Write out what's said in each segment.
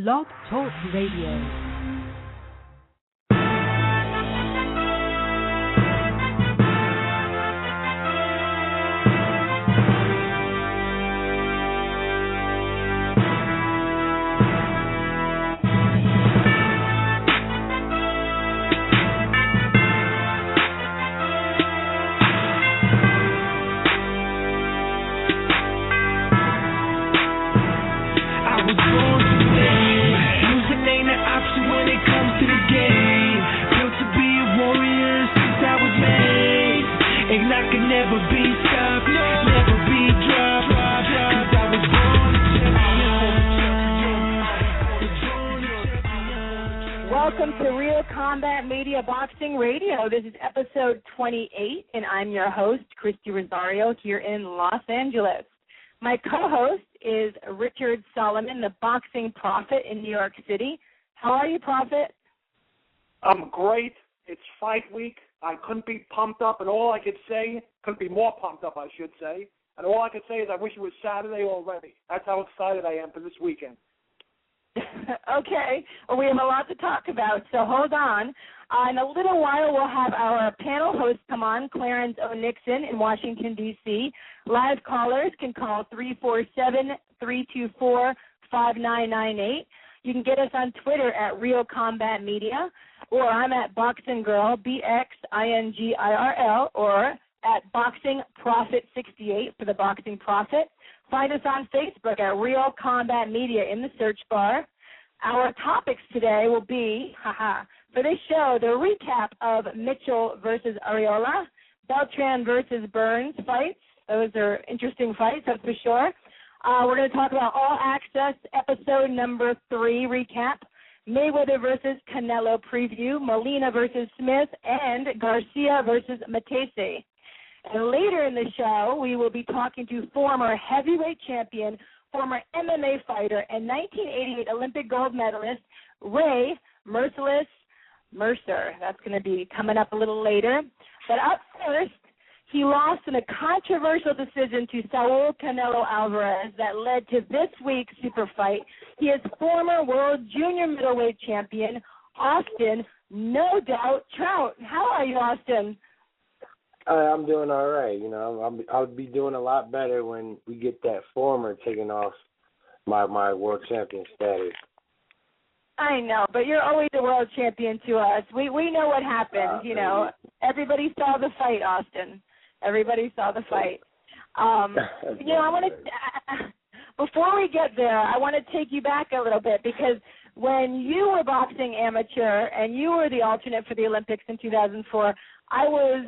Blog Talk Radio. Welcome to Real Combat Media Boxing Radio. This is episode 28, and I'm your host, Christy Rosario, here in Los Angeles. My co-host is Richard Solomon, the boxing prophet in New York City. How are you, Prophet? I'm great. It's fight week. I couldn't be pumped up, and all I could say, couldn't be more pumped up, I should say. And all I could say is I wish it was Saturday already. That's how excited I am for this weekend. Okay. Well, we have a lot to talk about, so hold on. In a little while, we'll have our panel host come on, Clarence O. Nixon in Washington, D.C. Live callers can call 347-324-5998. You can get us on Twitter at Real Combat Media, or I'm at Boxing Girl, BXINGIRL, or at Boxing Prophet 68 for the Boxing Prophet. Find us on Facebook at Real Combat Media in the search bar. Our topics today will be, for this show, the recap of Mitchell versus Arreola, Beltran versus Burns fights. Those are interesting fights, that's for sure. We're going to talk about All Access episode number 3 recap, Mayweather versus Canelo preview, Molina versus Smith, and Garcia versus Matese. And later in the show, we will be talking to former heavyweight champion, former MMA fighter, and 1988 Olympic gold medalist, Ray Mercer. That's going to be coming up a little later. But up first, he lost in a controversial decision to Saul Canelo Alvarez that led to this week's super fight. He is former world junior middleweight champion, Austin, no doubt, Trout. How are you, Austin? I'm doing all right. You know, I'll be doing a lot better when we get that former taken off my world champion status. I know, but you're always a world champion to us. We know what happened. You know, everybody saw the fight, Austin. Everybody saw the fight. You know, I want to before we get there, I want to take you back a little bit because when you were boxing amateur and you were the alternate for the Olympics in 2004, I was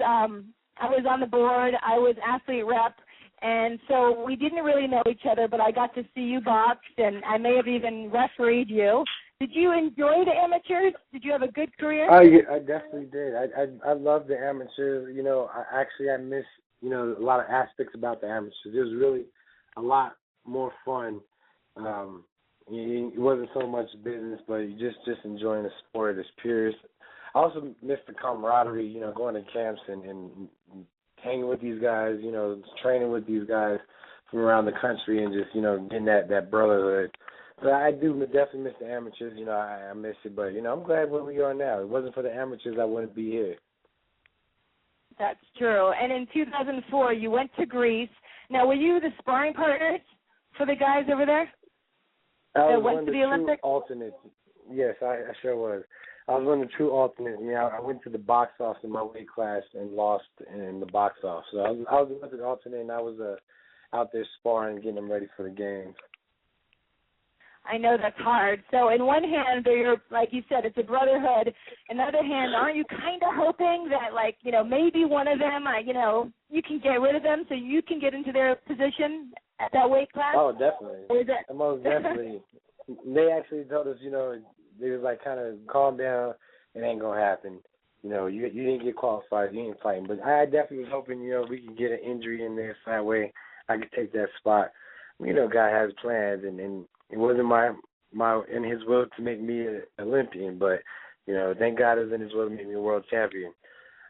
on the board. I was athlete rep, and so we didn't really know each other, but I got to see you box, and I may have even refereed you. Did you enjoy the amateurs? Did you have a good career? I definitely did. I love the amateurs. You know, I miss, you know, a lot of aspects about the amateurs. It was really a lot more fun. It wasn't so much business, but just enjoying the sport as pure. I also miss the camaraderie, you know, going to camps and hanging with these guys, you know, training with these guys from around the country and just, you know, getting that brotherhood. So I do definitely miss the amateurs, you know, I miss it, but, you know, I'm glad where we are now. If it wasn't for the amateurs, I wouldn't be here. That's true. And in 2004, you went to Greece. Now, were you the sparring partners for the guys over there that went to the Olympics? Alternates. Yes, I sure was. I was one of the true alternates. You know, I went to the box off in my weight class and lost in the box off. So I was an alternate, and I was out there sparring, getting them ready for the games. I know that's hard. So in one hand, you're, like you said, it's a brotherhood. In the other hand, aren't you kind of hoping that, like, you know, maybe one of them, you know, you can get rid of them so you can get into their position at that weight class? Oh, definitely. Most definitely. They actually told us, you know, they was like, kind of calm down. It ain't gonna happen. You know, you didn't get qualified. You ain't fighting. But I definitely was hoping, you know, we could get an injury in there so that way I could take that spot. You know, God has plans, and it wasn't my in His will to make me an Olympian. But you know, thank God it's in His will to make me a world champion.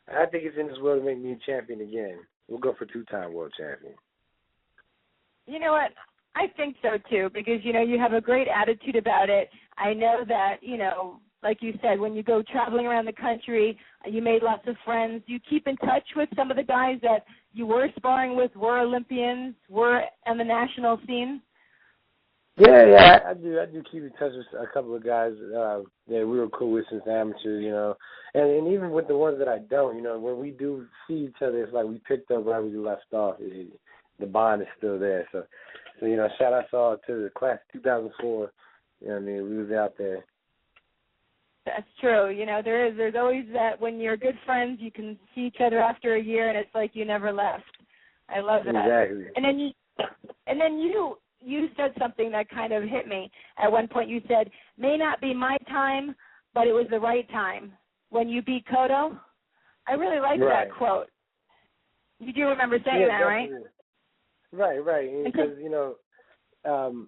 I think it's in His will to make me a champion again. We'll go for 2-time world champion. You know what? I think so, too, because, you know, you have a great attitude about it. I know that, like you said, when you go traveling around the country, you made lots of friends. You keep in touch with some of the guys that you were sparring with, were Olympians, were on the national scene? Yeah, I do keep in touch with a couple of guys that we were cool with since amateurs, and even with the ones that I don't, when we do see each other, it's like we picked up right where we left off. The bond is still there. So shout out all to the class 2004. We was out there. That's true. There's always that when you're good friends, you can see each other after a year, and it's like you never left. I love that. Exactly. And then you said something that kind of hit me. At one point you said, may not be my time, but it was the right time. When you beat Cotto, I really like that quote. You do remember saying that, definitely. Right. Because,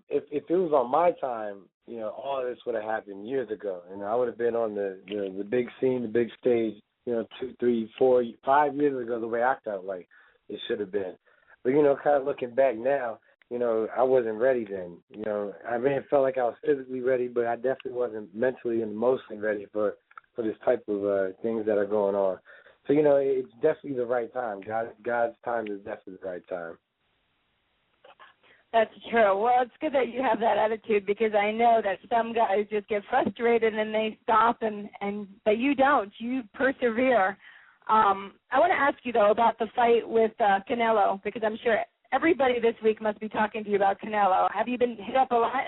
if it was on my time, all of this would have happened years ago. I would have been on the big scene, the big stage, 2, 3, 4, 5 years ago, the way I felt like it should have been. But, kind of looking back now, I wasn't ready then. I may have felt like I was physically ready, but I definitely wasn't mentally and emotionally ready for this type of things that are going on. So, it's definitely the right time. God's time is definitely the right time. That's true. Well, it's good that you have that attitude because I know that some guys just get frustrated and they stop, but you don't. You persevere. I want to ask you, though, about the fight with Canelo because I'm sure everybody this week must be talking to you about Canelo. Have you been hit up a lot?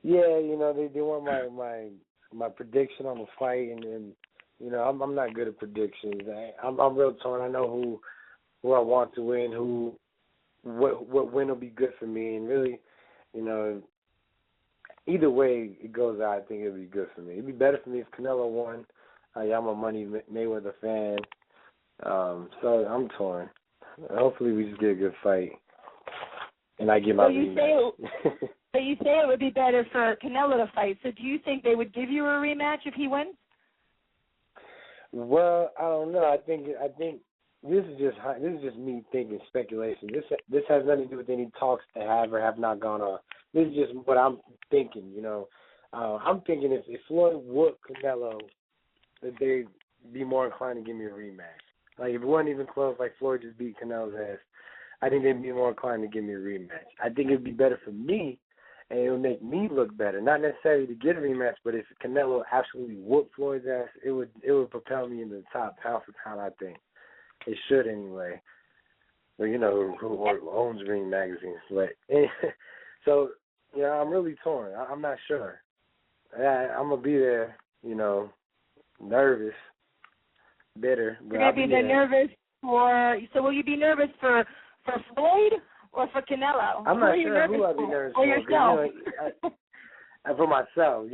Yeah, they want my prediction on the fight, and I'm not good at predictions. I'm real torn. I know who I want to win, what win will be good for me, and really, either way it goes out, I think it'll be good for me. It'd be better for me if Canelo won. I'm a Money Mayweather fan, so I'm torn. Hopefully we just get a good fight, and I get my rematch. But you say it would be better for Canelo to fight. So do you think they would give you a rematch if he wins? Well, I don't know. I think this is just me thinking speculation. This has nothing to do with any talks that have or have not gone on. This is just what I'm thinking. I'm thinking if Floyd whooped Canelo, that they'd be more inclined to give me a rematch. Like, if it wasn't even close, like Floyd just beat Canelo's ass, I think they'd be more inclined to give me a rematch. I think it'd be better for me, and it would make me look better. Not necessarily to get a rematch, but if Canelo absolutely whooped Floyd's ass, it would propel me into the top pound for pound, I think. It should anyway. Well, who owns Ring magazine. But, so, I'm really torn. I'm not sure. I'm going to be there, nervous. Bitter. You're going to be nervous so will you be nervous for Floyd or for Canelo? I'm not sure who I'll be nervous for. Or yourself? For myself,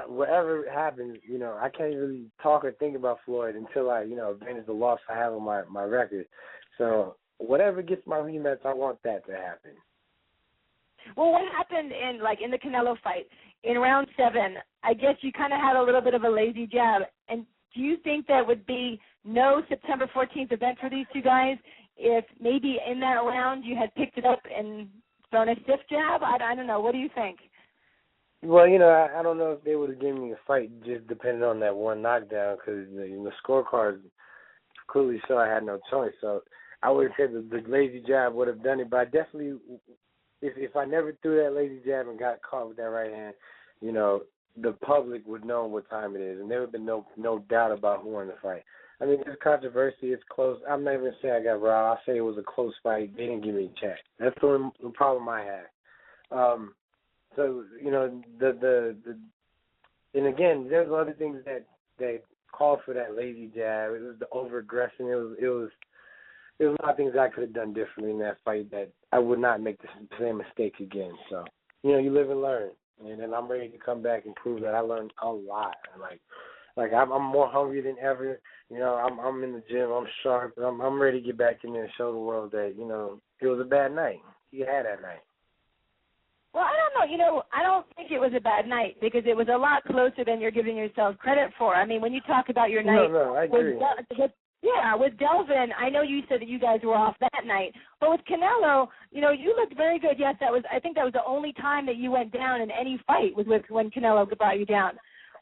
whatever happens, I can't really talk or think about Floyd until I, avenge the loss I have on my record. So whatever gets my rematch, I want that to happen. Well, what happened in the Canelo fight in round 7? I guess you kind of had a little bit of a lazy jab, and do you think that would be no September 14th event for these two guys if maybe in that round you had picked it up and thrown a stiff jab? I don't know. What do you think? Well, I don't know if they would have given me a fight just depending on that one knockdown because the scorecards clearly show I had no choice. So I would have said the lazy jab would have done it, but I definitely, if I never threw that lazy jab and got caught with that right hand, the public would know what time it is, and there would have been no doubt about who won the fight. I mean, there's controversy. It's close. I'm not even going to say I got robbed. I'll say it was a close fight. They didn't give me a chance. That's the problem I had. So, and again, there's other things that call for that lazy jab. It was the over-aggression. It was a lot of things I could have done differently in that fight that I would not make the same mistake again. So, you live and learn. And then I'm ready to come back and prove that I learned a lot. Like I'm more hungry than ever. I'm in the gym. I'm sharp. I'm ready to get back in there and show the world that it was a bad night. You had that night. Well, I don't know. I don't think it was a bad night because it was a lot closer than you're giving yourself credit for. I mean, when you talk about your night, no, I agree. Yeah, with Delvin, I know you said that you guys were off that night, but with Canelo, you looked very good. Yes, I think that was the only time that you went down in any fight was when Canelo brought you down.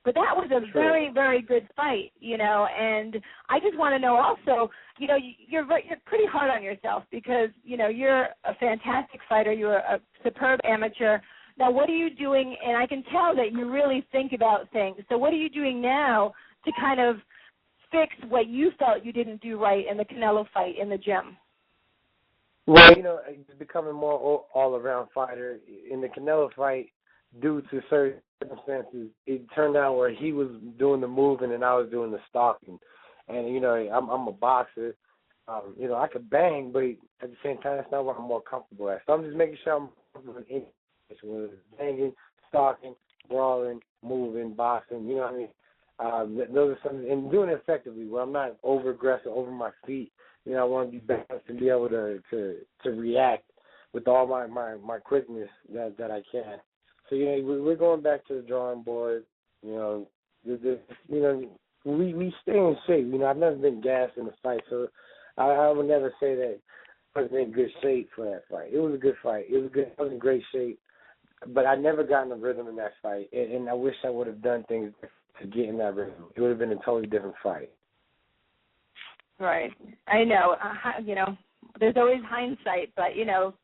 But that was a very, very good fight, and I just want to know also, you're pretty hard on yourself because, you're a fantastic fighter. You're a superb amateur. Now, what are you doing? And I can tell that you really think about things. So what are you doing now to kind of fix what you felt you didn't do right in the Canelo fight in the gym? Well, becoming more all-around fighter. In the Canelo fight, due to certain circumstances, it turned out where he was doing the moving and I was doing the stalking. And, I'm a boxer. I could bang, but at the same time, that's not what I'm more comfortable at. So I'm just making sure I'm comfortable in whether it's banging, stalking, brawling, moving, boxing, you know what I mean? Those are some, and doing it effectively where I'm not over-aggressive, over my feet. I want to be balanced and be able to react with all my quickness that I can. So, we're going back to the drawing board. We stay in shape. I've never been gassed in a fight, so I would never say that I was in good shape for that fight. It was a good fight. I was in great shape, but I never got in the rhythm in that fight, and I wish I would have done things to get in that rhythm. It would have been a totally different fight. Right. I know. There's always hindsight, but,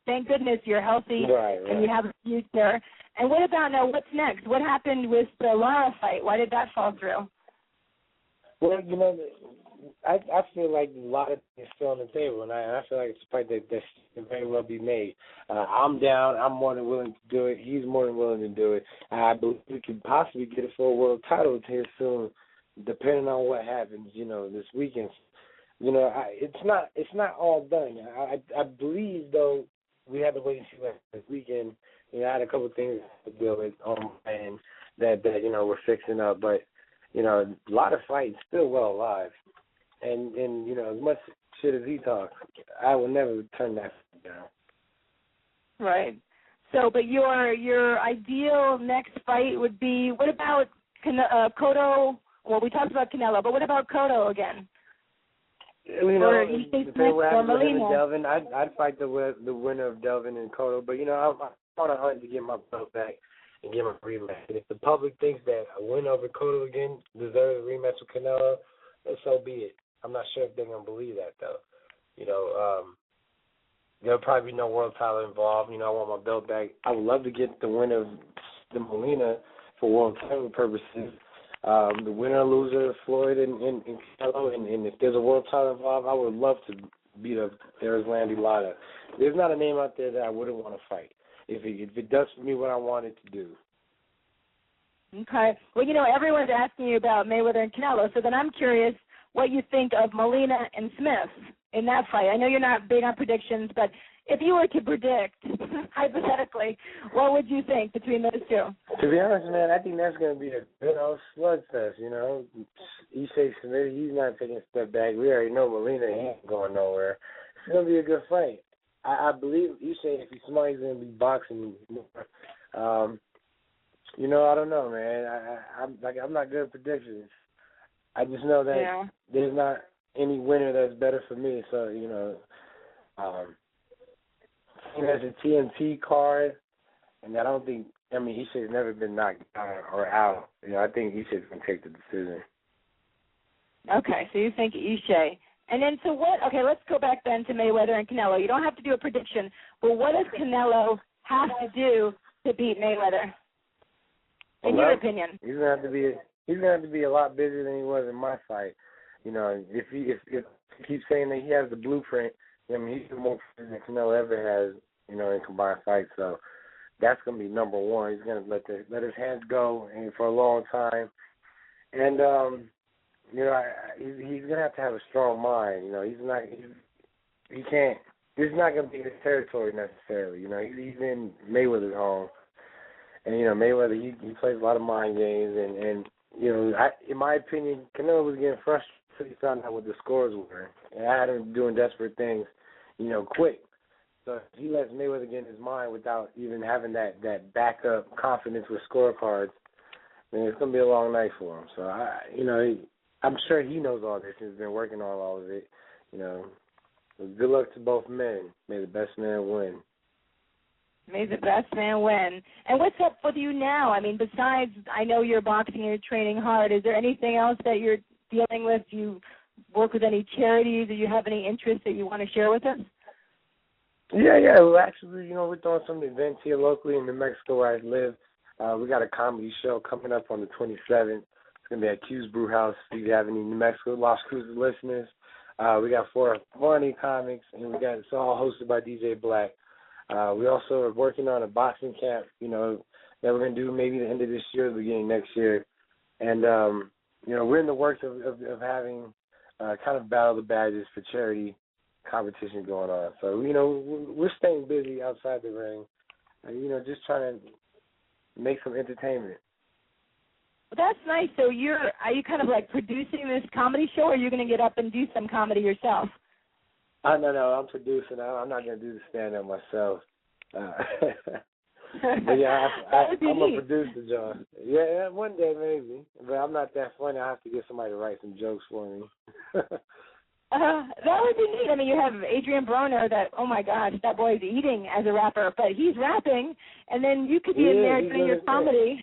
thank goodness you're healthy and you have a future. And what about now, what's next? What happened with the Lara fight? Why did that fall through? Well, I feel like a lot of things still on the table, and I feel like it's a fight that can very well be made. I'm down. I'm more than willing to do it. He's more than willing to do it. I believe we could possibly get it for a world title here soon, depending on what happens, this weekend. It's not all done. I believe, though, we have to wait and see what this weekend. I had a couple of things to deal with on my end that we're fixing up, but a lot of fights still well alive, and as much shit as he talks, I will never turn that down. Right. So, but your ideal next fight would be, what about Cotto? Well, we talked about Canelo, but what about Cotto again? Or Delvin, I'd fight the winner of Delvin and Cotto, but I want to hunt to get my belt back and get my rematch. And if the public thinks that a win over Cotto again deserves a rematch with Canelo, then so be it. I'm not sure if they're gonna believe that though. There'll probably be no world title involved. I want my belt back. I would love to get the winner of the Molina for world title purposes. The winner or loser of Floyd and Canelo, and if there's a world title involved, I would love to beat up Erislandy Lara. There's not a name out there that I wouldn't want to fight if it does for me what I want it to do. Okay. Well, everyone's asking you about Mayweather and Canelo, so then I'm curious what you think of Molina and Smith in that fight. I know you're not big on predictions, but if you were to predict, hypothetically, what would you think between those two? To be honest, man, I think that's going to be a good old slugfest, Issei Smith, he's not taking a step back. We already know Molina ain't going nowhere. It's going to be a good fight. I believe Issei, if he's smart, he's going to be boxing more. I don't know, man. I'm not good at predictions. I just know that there's not any winner that's better for me. So, he has a TNT card, and I don't think, Issei's never been knocked down or out. I think Issei's going to take the decision. Okay, so you think Issei. And then, let's go back then to Mayweather and Canelo. You don't have to do a prediction, but what does Canelo have to do to beat Mayweather, in your opinion? He's gonna have to be a lot busier than he was in my fight. If he keeps saying that he has the blueprint, he's the most than Canelo ever has, in combined fights. So that's gonna be number one. He's gonna let his hands go for a long time, and he's gonna have a strong mind. He can't. This is not gonna be his territory necessarily. He's in Mayweather's home, and Mayweather he plays a lot of mind games, and in my opinion, Canelo was getting frustrated until he found out what the scores were, and I had him doing desperate things, quick. So if he lets Mayweather get in his mind without even having that backup confidence with scorecards, then it's gonna be a long night for him. So I I'm sure he knows all this and has been working on all of it. You know, good luck to both men. May the best man win. May the best man win. And what's up with you now? I mean, besides, I know you're boxing and you're training hard. Is there anything else that you're dealing with? Do you work with any charities? Do you have any interests that you want to share with us? Yeah. Well, actually, we're doing some events here locally in New Mexico where I live. We got a comedy show coming up on the 27th. It's going to be at Q's Brew House. If you have any New Mexico Las Cruces listeners, we got 4 funny comics, and it's all hosted by DJ Black. We also are working on a boxing camp, that we're going to do maybe the end of this year or the beginning next year. And, we're in the works of having kind of battle the badges for charity competition going on. So, we're staying busy outside the ring, just trying to make some entertainment. Well, that's nice. So are you kind of like producing this comedy show, or are you going to get up and do some comedy yourself? No, I'm producing. I'm not going to do the stand-up myself. But yeah, I'm a producer, John. Yeah, one day maybe. But I'm not that funny. I have to get somebody to write some jokes for me. That would be neat. I mean, you have Adrian Broner that, oh my gosh, that boy's eating as a rapper, but he's rapping, and then you could be in there doing your comedy.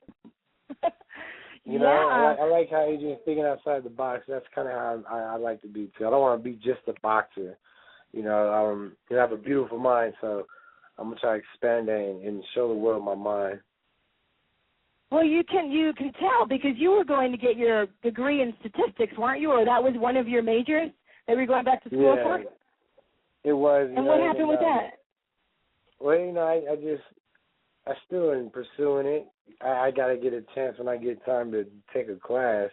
I like how Adrian's thinking outside the box. That's kind of how I like to be, too. I don't want to be just a boxer. I have a beautiful mind, so I'm going to try to expand that and show the world my mind. Well, you can tell because you were going to get your degree in statistics, weren't you? Or that was one of your majors that you were going back to school for? It was. And what happened with that? Well, I still am pursuing it. I got to get a chance when I get time to take a class,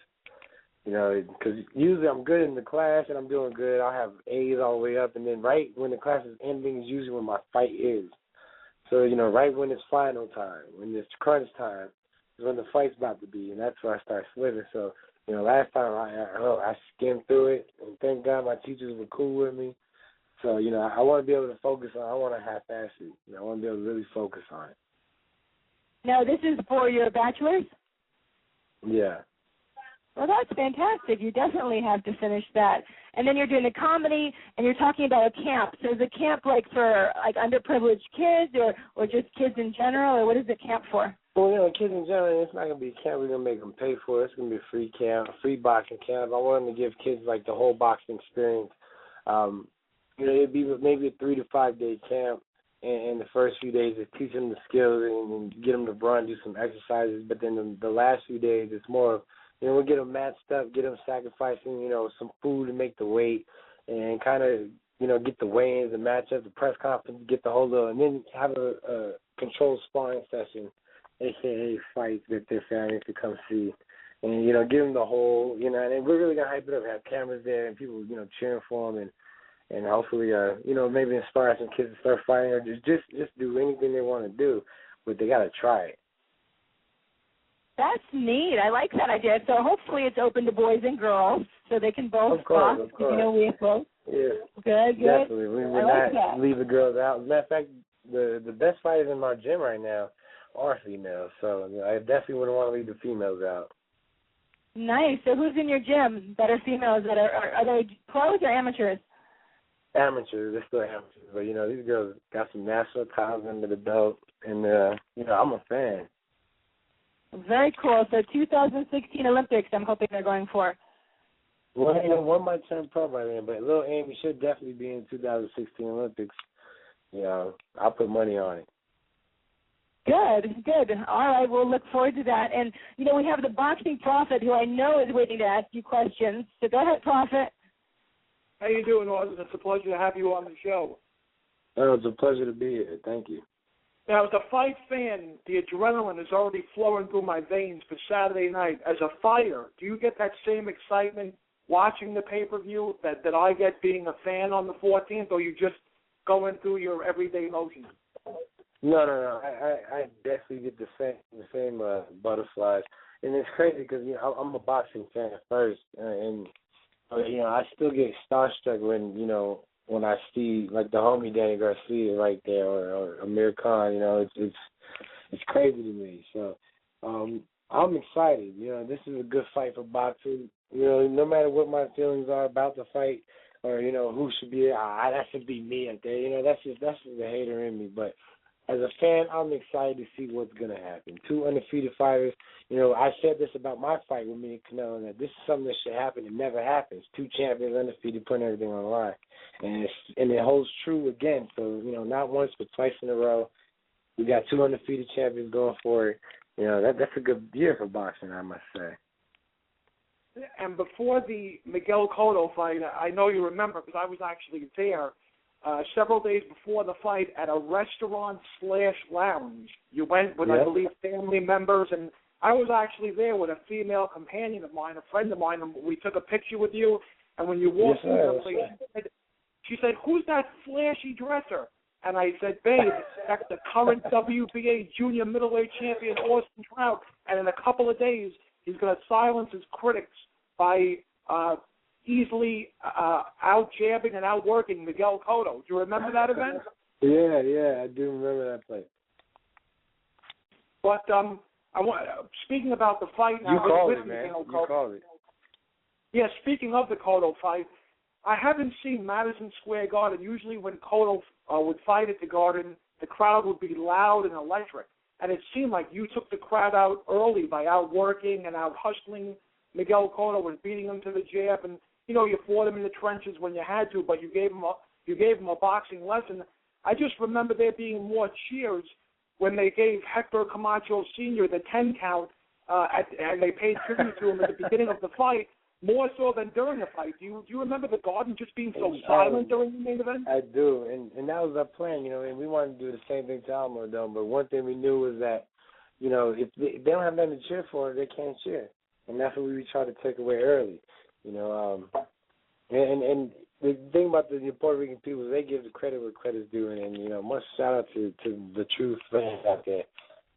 because usually I'm good in the class and I'm doing good. I'll have A's all the way up, and then right when the class is ending is usually when my fight is. So, right when it's final time, when it's crunch time, is when the fight's about to be, and that's where I start slipping. So, last time I skimmed through it, and thank God my teachers were cool with me. So, I want to be able to focus on it. I want to half-ass it. I want to be able to really focus on it. Now, this is for your bachelor's? Yeah. Well, that's fantastic. You definitely have to finish that. And then you're doing the comedy, and you're talking about a camp. So is a camp like for underprivileged kids or just kids in general, or what is the camp for? Well, kids in general, it's not going to be a camp we're going to make them pay for. It's going to be a free camp, a free boxing camp. I want them to give kids the whole boxing experience. It'd be maybe a 3 to 5 day camp. And the first few days is teach them the skills and get them to run, do some exercises. But then the last few days, it's more of, we'll get them matched up, get them sacrificing, some food to make the weight, and kind of, get the weigh-ins and match up, the press conference, get the whole little, and then have a controlled sparring session, a.k.a. fight that their families could come see. And, give them the whole, and we're really going to hype it up, have cameras there and people, cheering for them and hopefully, maybe inspire some kids to start fighting or just do anything they want to do, but they got to try it. That's neat. I like that idea. So hopefully it's open to boys and girls so they can both box. Of course. We have both. Yeah. Good. Definitely. We would like not that. leave the girls out. As a matter of fact, the best fighters in my gym right now are females, so I definitely wouldn't want to leave the females out. Nice. So who's in your gym that are females? Are they pros or amateurs? Amateurs. They're still amateurs. But, these girls got some national titles under the belt, and, I'm a fan. Very cool. So 2016 Olympics, I'm hoping they're going for. Well, one might turn pro by then, but little Amy should definitely be in 2016 Olympics. I'll put money on it. Good. All right, we'll look forward to that. And, we have the boxing prophet who I know is waiting to ask you questions. So go ahead, prophet. How you doing, Austin? It's a pleasure to have you on the show. Oh, it's a pleasure to be here. Thank you. Now, as a fight fan, the adrenaline is already flowing through my veins for Saturday night. As a fighter, do you get that same excitement watching the pay-per-view that I get being a fan on the 14th, or you just going through your everyday motions? No. I definitely get the same butterflies. And it's crazy because, I'm a boxing fan first, and I still get starstruck when I see the homie Danny Garcia right there or Amir Khan. It's crazy to me. So I'm excited. You know, this is a good fight for boxing. You know, no matter what my feelings are about the fight, or you know who should be there, that should be me up there. You know, that's just the hater in me. But as a fan, I'm excited to see what's gonna happen. Two undefeated fighters. You know, I said this about my fight with me and Canelo, that this is something that should happen. It never happens. Two champions undefeated, putting everything on the line, and it holds true again. So you know, not once but twice in a row. We got two undefeated champions going for it. You know, that's a good year for boxing, I must say. And before the Miguel Cotto fight, I know you remember because I was actually there several days before the fight at a restaurant/lounge. You went with, I believe, family members, and I was actually there with a female companion of mine, a friend of mine, and we took a picture with you. And when you walked through the place, she said, "Who's that flashy dresser?" And I said, "Babe, that's the current WBA junior middleweight champion, Austin Trout. And in a couple of days, he's going to silence his critics by easily out-jabbing and out-working Miguel Cotto." Do you remember that event? Yeah, I do remember that fight. But speaking about the fight now, you called it, man. You called it. Yeah, speaking of the Cotto fight, I haven't seen Madison Square Garden. Usually when Cotto would fight at the Garden, the crowd would be loud and electric. And it seemed like you took the crowd out early by outworking and out-hustling Miguel Cotto and beating him to the jab. And, you know, you fought him in the trenches when you had to, but you gave him a boxing lesson. I just remember there being more cheers when they gave Hector Camacho Sr. the 10 count, and they paid tribute to him at the beginning of the fight, more so than during the fight. Do you remember the Garden just being so silent during the main event? I do, and that was our plan, you know, and we wanted to do the same thing to Alamo Dome, but one thing we knew was that, you know, if they don't have nothing to cheer for, they can't cheer, and that's what we tried to take away early, you know, and the thing about the Puerto Rican people is they give the credit where credit's due, and you know, much shout out to the true fans out there.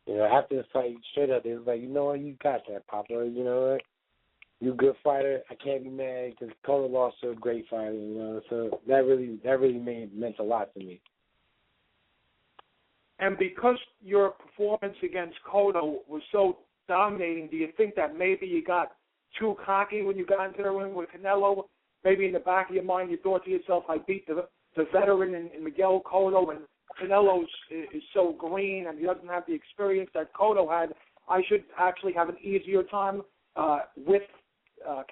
You know, after the fight, straight up, it was like, you know what, you got that, Papa, you know what? You're a good fighter. I can't be mad because Cotto lost to a great fighter, you know. So that really meant a lot to me. And because your performance against Cotto was so dominating, do you think that maybe you got too cocky when you got into the ring with Canelo? Maybe in the back of your mind you thought to yourself, I beat the veteran in Miguel Cotto, and Canelo is so green and he doesn't have the experience that Cotto had. I should actually have an easier time with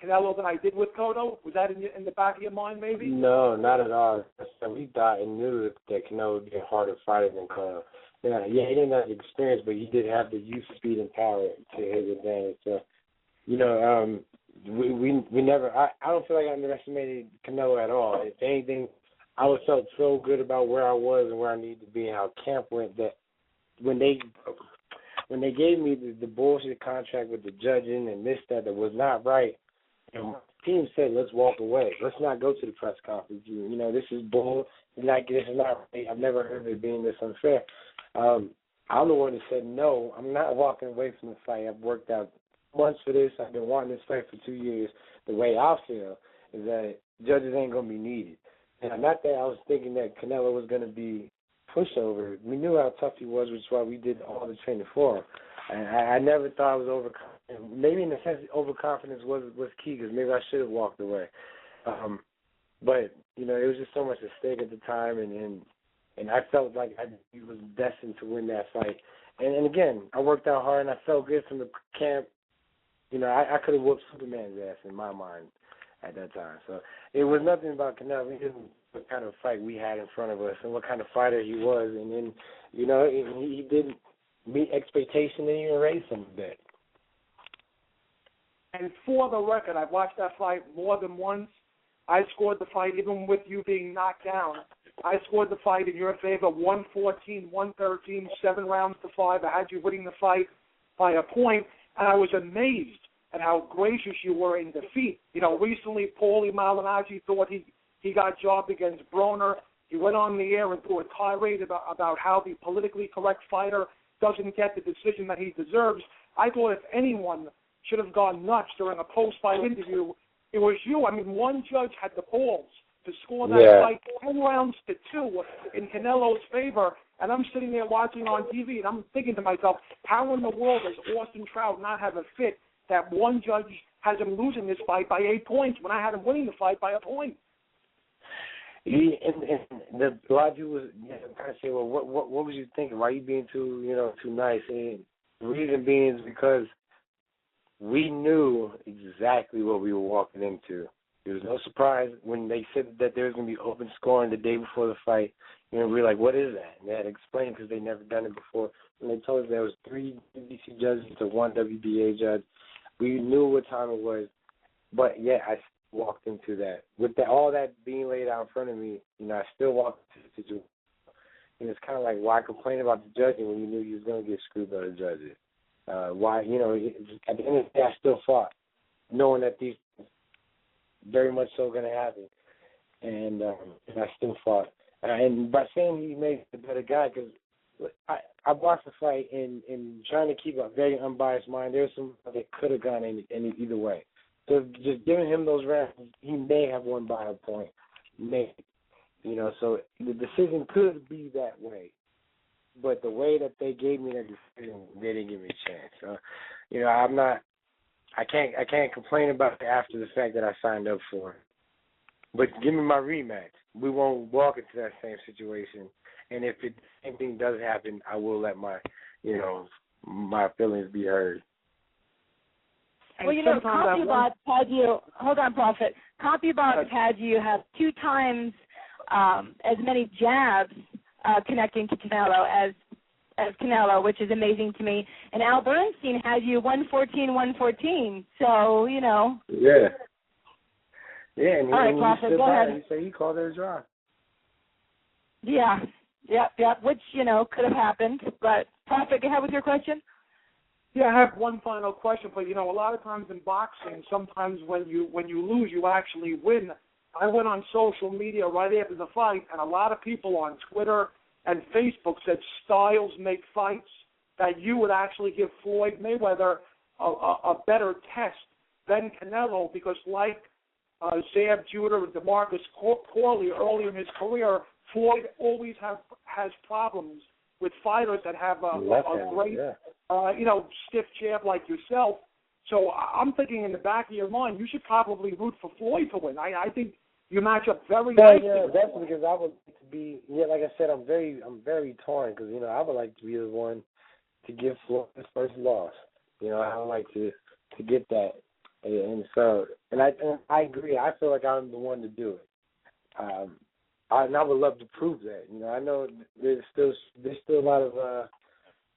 Canelo than I did with Cotto? Was that in the back of your mind, maybe? No, not at all. We thought and knew that Canelo would be a harder fighter than Cotto. Yeah, he didn't have the experience, but he did have the youth, speed, and power to his advantage. So, you know, we never. I don't feel like I underestimated Canelo at all. If anything, I felt so good about where I was and where I needed to be and how camp went that when they gave me the bullshit contract with the judging and that was not right, and my team said, let's walk away. Let's not go to the press conference. You know, this is bull. This is not right. I've never heard of it being this unfair. I'm the one that said, no, I'm not walking away from the fight. I've worked out months for this. I've been wanting this fight for 2 years. The way I feel is that judges ain't going to be needed. And not that I was thinking that Canelo was going to be pushover. We knew how tough he was, which is why we did all the training for him. And I never thought I was overconfident. Maybe in a sense, overconfidence was key because maybe I should have walked away. But you know, it was just so much at stake at the time, and I felt like I was destined to win that fight. And again, I worked out hard, and I felt good from the camp. You know, I could have whooped Superman's ass in my mind at that time. So it was nothing about Canelo. We didn't what kind of fight we had in front of us and what kind of fighter he was. And then, you know, he didn't meet expectation and even raise some of that. And for the record, I've watched that fight more than once. I scored the fight even with you being knocked down. I scored the fight in your favor, 114-113, 7 rounds to 5. I had you winning the fight by a point, and I was amazed at how gracious you were in defeat. You know, recently, Paulie Malignaggi thought he got jobbed against Broner. He went on the air and threw a tirade about how the politically correct fighter doesn't get the decision that he deserves. I thought if anyone should have gone nuts during a post-fight interview, it was you. I mean, one judge had the balls to score that fight 10 rounds to 2 in Canelo's favor. And I'm sitting there watching on TV, and I'm thinking to myself, how in the world does Austin Trout not have a fit that one judge has him losing this fight by 8 points when I had him winning the fight by a point? And a lot of people was kind of say, well, what was you thinking? Why are you being too nice? And the reason being is because we knew exactly what we were walking into. There was no surprise when they said that there was going to be open scoring the day before the fight. We were like, what is that? And they had to explain because they'd never done it before. And they told us there was 3 WBC judges to 1 WBA judge. We knew what time it was, but I walked into that. With all that being laid out in front of me, I still walked into the situation. And it's kind of like, why complain about the judging when you knew you was going to get screwed by the judges? Why, at the end of the day, I still fought, knowing that these very much so going to happen. And I still fought. And by saying he made the better guy, because I watched the fight and trying to keep a very unbiased mind, there's some that could have gone any either way. So just giving him those rounds, he may have won by a point. Maybe. So the decision could be that way. But the way that they gave me that decision, they didn't give me a chance. So, I can't complain about it after the fact that I signed up for it. But give me my rematch. We won't walk into that same situation. And if the same thing does happen, I will let my feelings be heard. Well, CompuBot had you. Hold on, Prophet. CompuBot had you have 2 times as many jabs connecting to Canelo as Canelo, which is amazing to me. And Al Bernstein had you 114. So Yeah. Yeah, and all right, Prophet, go ahead. He said he called it a draw. Yeah. Yep. Which could have happened. But Prophet, go ahead with your question. Yeah, I have one final question, but a lot of times in boxing, sometimes when you lose, you actually win. I went on social media right after the fight, and a lot of people on Twitter and Facebook said styles make fights, that you would actually give Floyd Mayweather a better test than Canelo, because like Zab Judah and DeMarcus Corley early in his career, Floyd always has problems with fighters that have a great, stiff jab like yourself. So I'm thinking in the back of your mind, you should probably root for Floyd to win. I think you match up very nicely. Yeah, definitely, because I would like to be, like I said, I'm very torn, because, I would like to be the one to give Floyd his first loss. I would like to get that. And I agree. I feel like I'm the one to do it. And I would love to prove that. I know there's still a lot of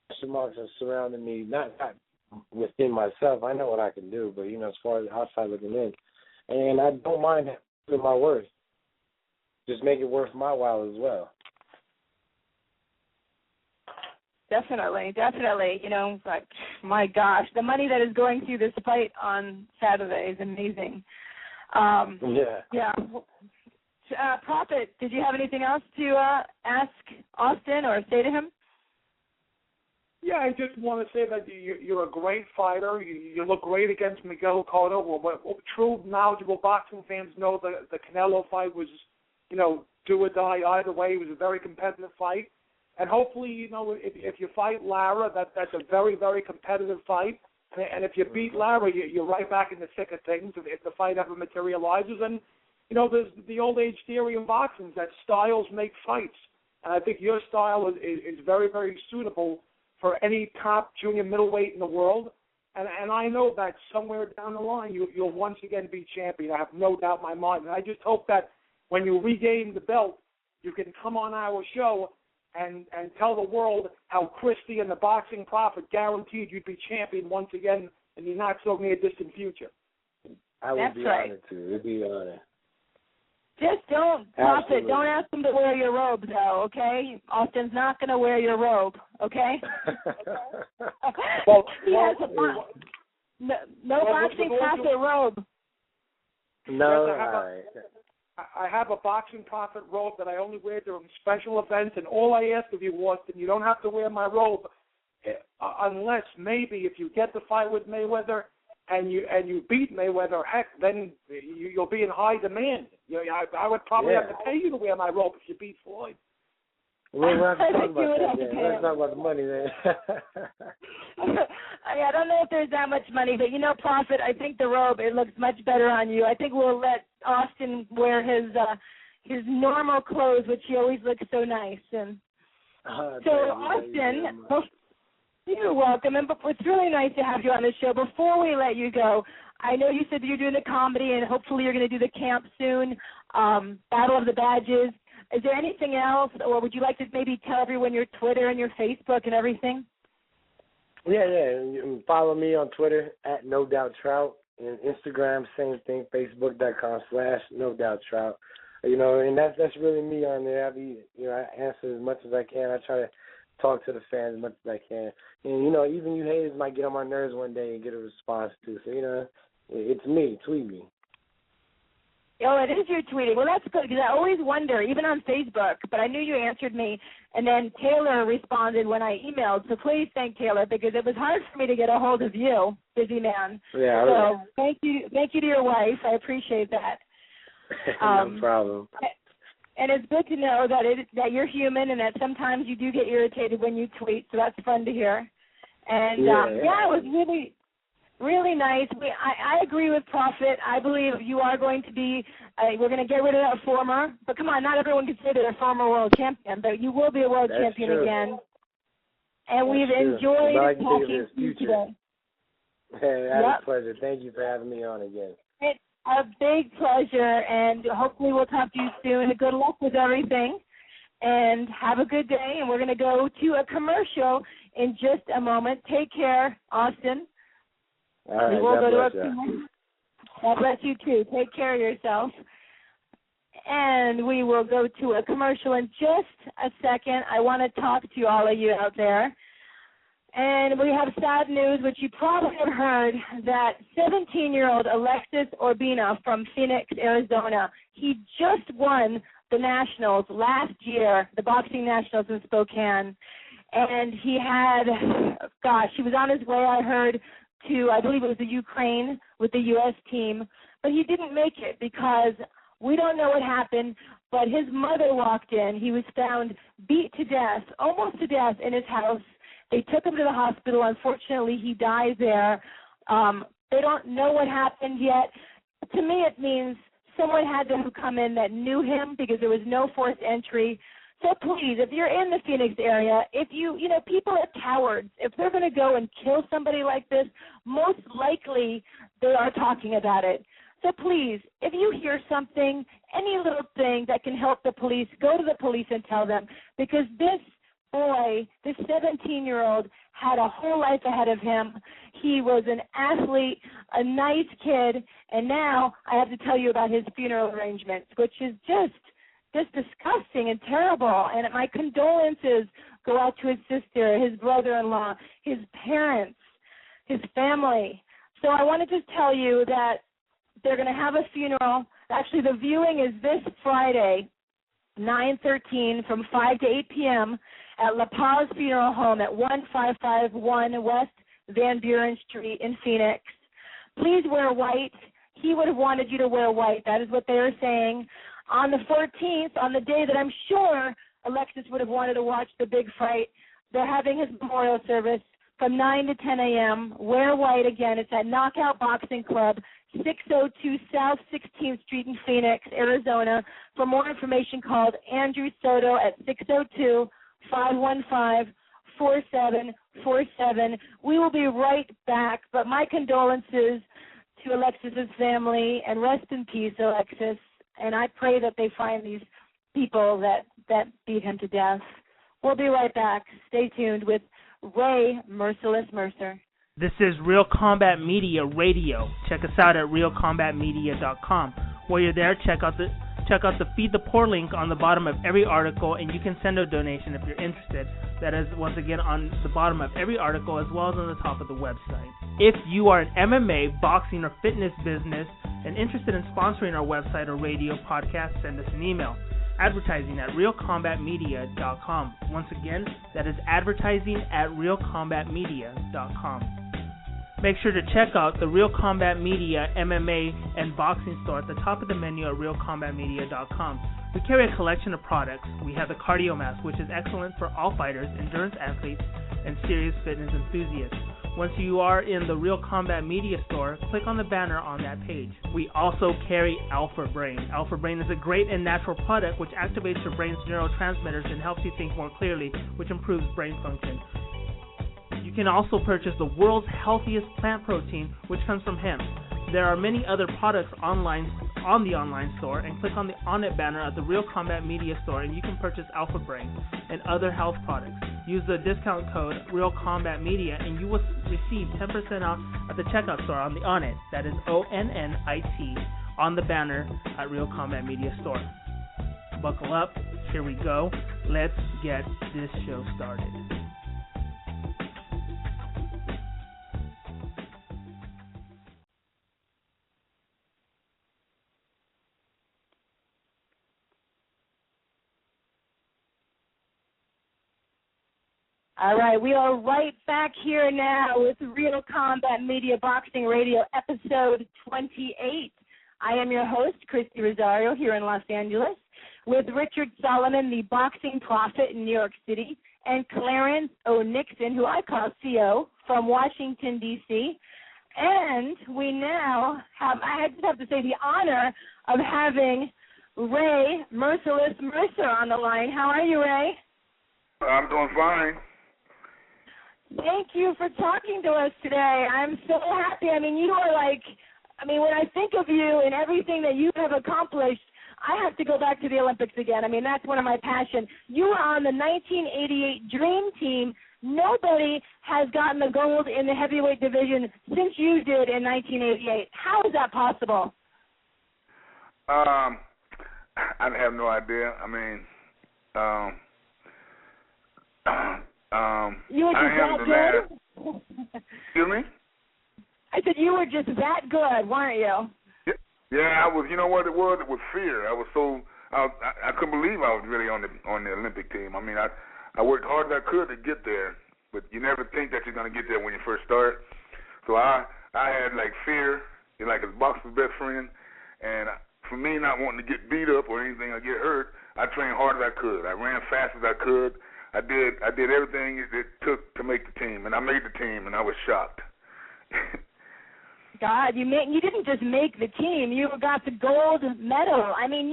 question marks surrounding me, not within myself. I know what I can do, but as far as outside looking in, and I don't mind putting my worth. Just make it worth my while as well. Definitely. But my gosh, the money that is going through this fight on Saturday is amazing. Yeah. Prophet, did you have anything else to ask Austin or say to him? Yeah, I just want to say that you're a great fighter. You look great against Miguel Cotto. Well, true, knowledgeable boxing fans know the Canelo fight was, do or die either way. It was a very competitive fight. And hopefully, if you fight Lara, that's a very, very competitive fight. And if you beat Lara, you're right back in the thick of things if the fight ever materializes. And, there's the old age theory in boxing that styles make fights. And I think your style is very, very suitable for any top junior middleweight in the world. And I know that somewhere down the line you'll once again be champion. I have no doubt in my mind. And I just hope that when you regain the belt, you can come on our show and tell the world how Christie and the Boxing Prophet guaranteed you'd be champion once again in the not-so-near-distant future. I would be honored to. It would be an honor. Just don't, Prophet, don't ask him to wear your robe, though, okay? Austin's not going to wear your robe, okay? He has no Boxing Prophet robe. No, I have a Boxing Prophet robe that I only wear during special events, and all I ask of you, Austin, you don't have to wear my robe unless maybe if you get the fight with Mayweather and you beat Mayweather, heck, then you'll be in high demand. I would probably have to pay you to wear my robe if you beat Floyd. We'll have to talk about that. Let's talk about the money then. I don't know if there's that much money, but Prophet, I think the robe, it looks much better on you. I think we'll let Austin wear his normal clothes, which he always looks so nice. And so Austin, you're welcome, and it's really nice to have you on the show. Before we let you go, I know you said that you're doing the comedy, and hopefully you're going to do the camp soon, Battle of the Badges. Is there anything else, or would you like to maybe tell everyone your Twitter and your Facebook and everything? Yeah. You can follow me on Twitter at NoDoubtTrout, and Instagram, same thing, Facebook.com/NoDoubtTrout. And that's really me on there. I answer as much as I can. I try to talk to the fans as much as I can. And, even you haters might get on my nerves one day and get a response too. So, it's me. Tweet me. Oh, it is your tweeting. Well, that's good, because I always wonder, even on Facebook, but I knew you answered me, and then Taylor responded when I emailed, so please thank Taylor, because it was hard for me to get a hold of you, busy man. Yeah. So thank you to your wife. I appreciate that. No problem. And it's good to know that you're human and that sometimes you do get irritated when you tweet, so that's fun to hear. And, it was really, really nice. I agree with Prophet. I believe you are going to be, we're going to get rid of that former, but come on, not everyone can say they're a former world champion, but you will be a world champion again. And we've enjoyed talking to you today. Hey, that was a pleasure. Thank you for having me on again. It's a big pleasure, and hopefully we'll talk to you soon. Good luck with everything, and have a good day. And we're going to go to a commercial in just a moment. Take care, Austin. All right, God bless you. God bless you, too. Take care of yourself. And we will go to a commercial in just a second. I want to talk to all of you out there. And we have sad news, which you probably have heard, that 17-year-old Alexis Urbina from Phoenix, Arizona, he just won the Nationals last year, the boxing Nationals in Spokane. And he was on his way, I heard, to, I believe it was the Ukraine with the U.S. team. But he didn't make it because we don't know what happened, but his mother walked in. He was found beat to death, almost to death, in his house. They took him to the hospital. Unfortunately, he died there. They don't know what happened yet. To me, it means someone had to come in that knew him because there was no forced entry. So please, if you're in the Phoenix area, if people are cowards. If they're going to go and kill somebody like this, most likely they are talking about it. So please, if you hear something, any little thing that can help the police, go to the police and tell them, because this boy, this 17-year-old, had a whole life ahead of him. He was an athlete, a nice kid, and now I have to tell you about his funeral arrangements, which is just disgusting and terrible. And my condolences go out to his sister, his brother-in-law, his parents, his family. So I want to just tell you that they're going to have a funeral. Actually, the viewing is this Friday, 9/13, from 5 to 8 p.m., at La Paz Funeral Home at 1551 West Van Buren Street in Phoenix. Please wear white. He would have wanted you to wear white. That is what they are saying. On the 14th, on the day that I'm sure Alexis would have wanted to watch the big fight, they're having his memorial service from 9 to 10 a.m. Wear white again. It's at Knockout Boxing Club, 602 South 16th Street in Phoenix, Arizona. For more information, call Andrew Soto at 602-515-4747. We will be right back, but my condolences to Alexis's family, and rest in peace, Alexis. And I pray that they find these people that beat him to death. We'll be right back. Stay tuned with Ray Merciless Mercer. This is Real Combat Media Radio. Check us out at realcombatmedia.com. While you're there, check out the Feed the Poor link on the bottom of every article, and you can send a donation if you're interested. That is, once again, on the bottom of every article as well as on the top of the website. If you are an MMA, boxing, or fitness business and interested in sponsoring our website or radio podcast, send us an email. Advertising at realcombatmedia.com. Once again, that is advertising at realcombatmedia.com. Make sure to check out the Real Combat Media MMA and boxing store at the top of the menu at realcombatmedia.com. We carry a collection of products. We have the Cardio Mask, which is excellent for all fighters, endurance athletes, and serious fitness enthusiasts. Once you are in the Real Combat Media store, click on the banner on that page. We also carry Alpha Brain. Alpha Brain is a great and natural product which activates your brain's neurotransmitters and helps you think more clearly, which improves brain function. You can also purchase the world's healthiest plant protein, which comes from hemp. There are many other products online on the online store, and click on the On It banner at the Real Combat Media store and you can purchase Alpha Brain and other health products. Use the discount code Real Combat Media and you will receive 10% off at the checkout store on the On It, that is ONNIT, on the banner at Real Combat Media store. Buckle up, here we go. Let's get this show started. All right, we are right back here now with Real Combat Media Boxing Radio, episode 28. I am your host, Christy Rosario, here in Los Angeles, with Richard Solomon, the boxing prophet in New York City, and Clarence O. Nixon, who I call CO, from Washington, D.C. And we now have, I just have to say, the honor of having Ray Merciless Mercer on the line. How are you, Ray? I'm doing fine. Thank you for talking to us today. I'm so happy. I mean, you are like, when I think of you and everything that you have accomplished, I have to go back to the Olympics again. I mean, that's one of my passions. You were on the 1988 Dream Team. Nobody has gotten the gold in the heavyweight division since you did in 1988. How is that possible? I have no idea. I mean, you were just that good? Excuse me? I said you were just that good, weren't you? Yeah, I was. You know what it was? It was fear. I couldn't believe I was really on the Olympic team. I mean, I worked hard as I could to get there, but you never think that you're going to get there when you first start. So I had like fear, like a boxer's best friend, and for me not wanting to get beat up or anything or get hurt, I trained hard as I could. I ran fast as I could. I did everything it took to make the team, and I made the team, and I was shocked. God, you didn't just make the team; you got the gold medal. I mean,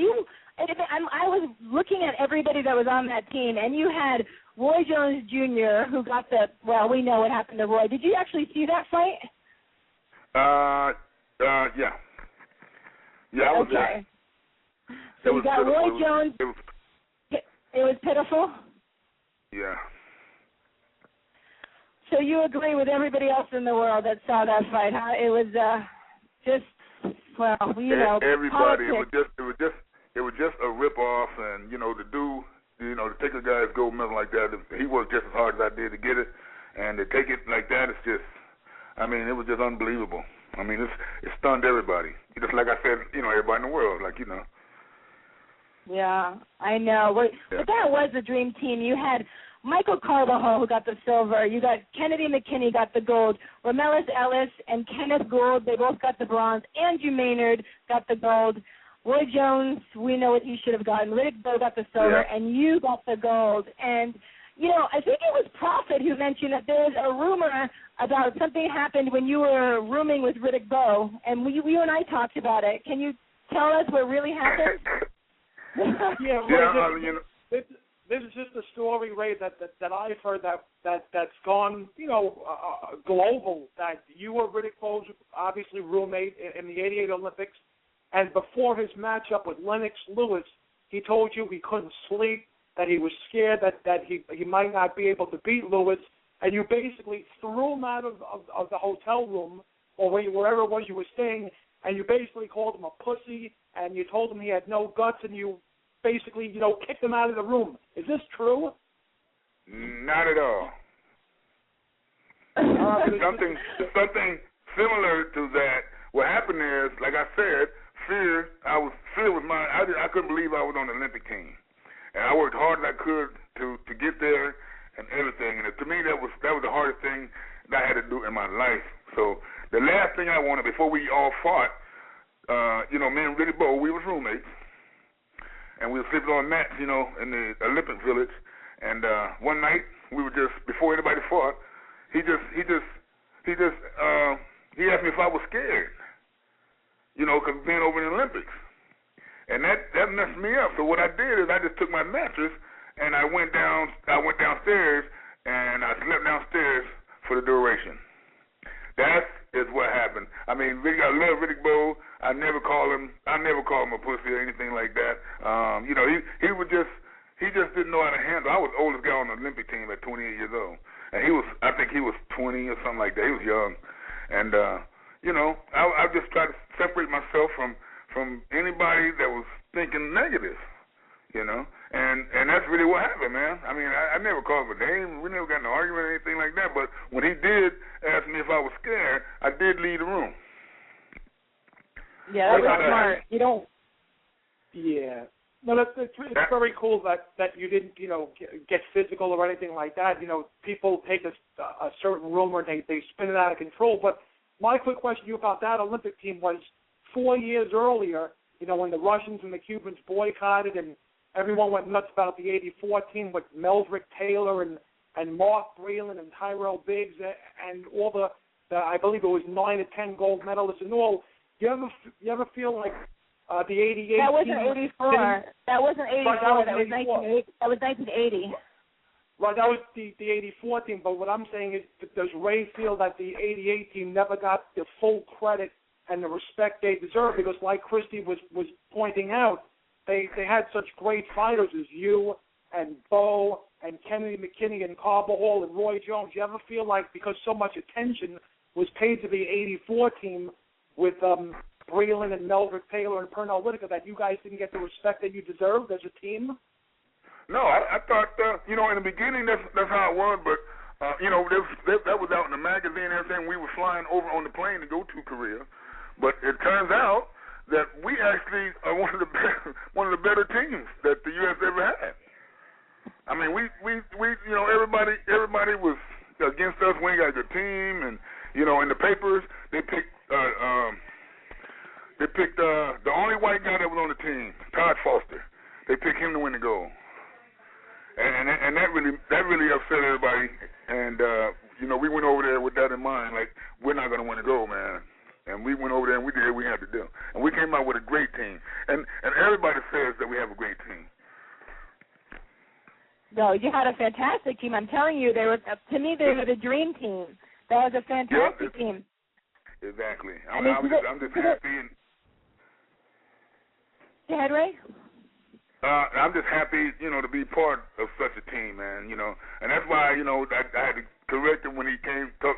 I was looking at everybody that was on that team, and you had Roy Jones Jr., who got we know what happened to Roy. Did you actually see that fight? Yeah. Yeah, I was okay. There. So you got Roy Jones. It was pitiful? Yeah. So you agree with everybody else in the world that saw that fight, huh? It was everybody. Politics. It was just a rip off, and to take a guy's gold medal like that, he worked just as hard as I did to get it, and to take it like that, it's just, it was just unbelievable. It stunned everybody. Just like I said, everybody in the world, Yeah, I know. But that was the Dream Team. You had Michael Carvajal, who got the silver. You got Kennedy McKinney, got the gold. Romelis Ellis and Kenneth Gould, they both got the bronze. Andrew Maynard got the gold. Roy Jones, we know what he should have gotten. Riddick Bowe got the silver, and you got the gold. And, I think it was Prophet who mentioned that there was a rumor about something happened when you were rooming with Riddick Bowe, and you and I talked about it. Can you tell us what really happened? This is just a story, Ray, that I've heard that's gone, global. That you were Riddick Bowe's obviously roommate in the '88 Olympics, and before his matchup with Lennox Lewis, he told you he couldn't sleep, that he was scared that he might not be able to beat Lewis, and you basically threw him out of the hotel room or wherever it was you were staying, and you basically called him a pussy, and you told him he had no guts, and you basically, kicked him out of the room. Is this true? Not at all. It's something similar to that. What happened is, like I said, fear was mine. I couldn't believe I was on the Olympic team, and I worked hard as I could to get there and everything. And to me, that was the hardest thing that I had to do in my life. So the last thing I wanted before we all fought, me and Riddick Bowe, we was roommates, and we were sleeping on mats, in the Olympic Village. And one night we were just before anybody fought, he asked me if I was scared, because being over in the Olympics, and that messed me up. So what I did is I just took my mattress and I went downstairs and I slept downstairs for the duration. That is what happened. I mean, I love Riddick Bowe. I never call him a pussy or anything like that. He just didn't know how to handle. I was the oldest guy on the Olympic team at 28 years old, and I think he was 20 or something like that. He was young, and I just tried to separate myself from anybody that was thinking negative, and that's really what happened, man. I mean, I never called him a name. We never got in an argument or anything like that. But when he did ask me if I was scared, I did leave the room. Yeah, that was smart. You don't. Yeah. No, it's very cool that you didn't, get physical or anything like that. People take a certain rumor and they spin it out of control. But my quick question to you about that Olympic team was 4 years earlier, when the Russians and the Cubans boycotted and everyone went nuts about the '84 team with Meldrick Taylor and Mark Breland and Tyrell Biggs and all the I believe it was 9 or 10 gold medalists and all. You ever feel like the '88? That wasn't '84. That wasn't '84. That was 1980. That was 1980. Right, that was the '84 team. But what I'm saying is, does Ray feel that the '88 team never got the full credit and the respect they deserve? Because, like Christy was pointing out, they had such great fighters as you and Bo and Kennedy McKinney and Carver Hall and Roy Jones. You ever feel like because so much attention was paid to the '84 team with Breland and Meldrick Taylor and Pernell Whitaker that you guys didn't get the respect that you deserved as a team? No, I thought, in the beginning that's how it was, but, that was out in the magazine and everything. We were flying over on the plane to go to Korea, but it turns out that we actually are one of the better teams that the U.S. ever had. I mean, we everybody was against us. We ain't got a good team, and in the papers they picked the only white guy that was on the team, Todd Foster. They picked him to win the gold, and that really upset everybody. And we went over there with that in mind, like we're not going to win the gold, man. And we went over there and we did what we had to do, and we came out with a great team. And everybody says that we have a great team. No, you had a fantastic team. I'm telling you, to me they were the dream team. That was a fantastic team. Exactly. I'm just happy. Go ahead, Ray. I'm just happy, to be part of such a team, man. And that's why, I had to correct him when he came talk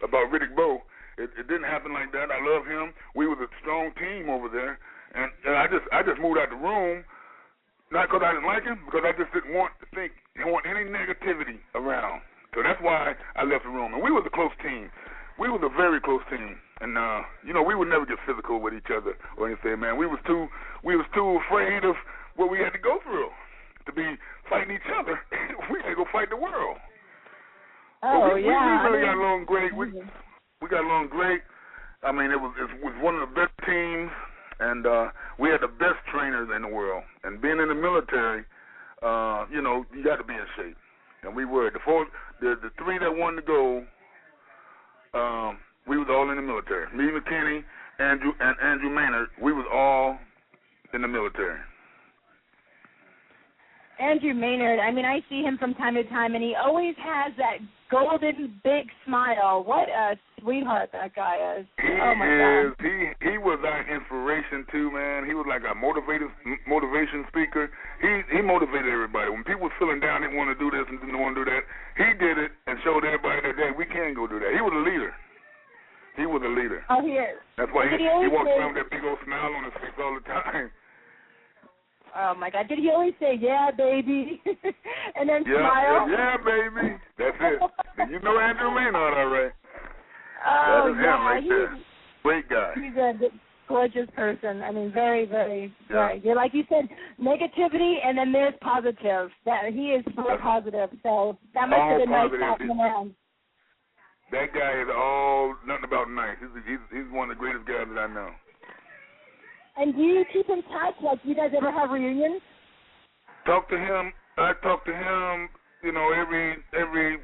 about Riddick Bowe. It didn't happen like that. I love him. We was a strong team over there, and I just moved out the room, not because I didn't like him, because I just didn't want any negativity around. So that's why I left the room. And we was a close team. We was a very close team, and we would never get physical with each other or anything, man. We was too afraid of what we had to go through to be fighting each other. We had to go fight the world. Oh, we really got along great. We got along great. I mean, it was one of the best teams, and we had the best trainers in the world. And being in the military, you got to be in shape, and we were. The three that won the gold, we was all in the military. Me, McKinney, Andrew Maynard, we was all in the military. Andrew Maynard, I mean, I see him from time to time, and he always has that golden big smile. What a sweetheart that guy is. Oh, my God. He was our inspiration, too, man. He was like our motivation speaker. He motivated everybody. When people were feeling down, didn't want to do this and didn't want to do that, he did it and showed everybody that, hey, we can go do that. He was a leader. He was a leader. Oh, he is. That's why he walks around with that big old smile on his face all the time. Oh, my God. Did he always say, yeah, baby, and then smile? Yeah, baby. That's it. You know Andrew Maynard, all right. Oh, that is him right there. Great guy. He's a gorgeous person. I mean, very, very, very. You're like you said, negativity, and then there's positive. That he is so positive. So that must have been nice passing around. That guy is all nothing about nice. He's one of the greatest guys that I know. And do you keep in touch? Like, do you guys ever have reunions? Talk to him. I talk to him, every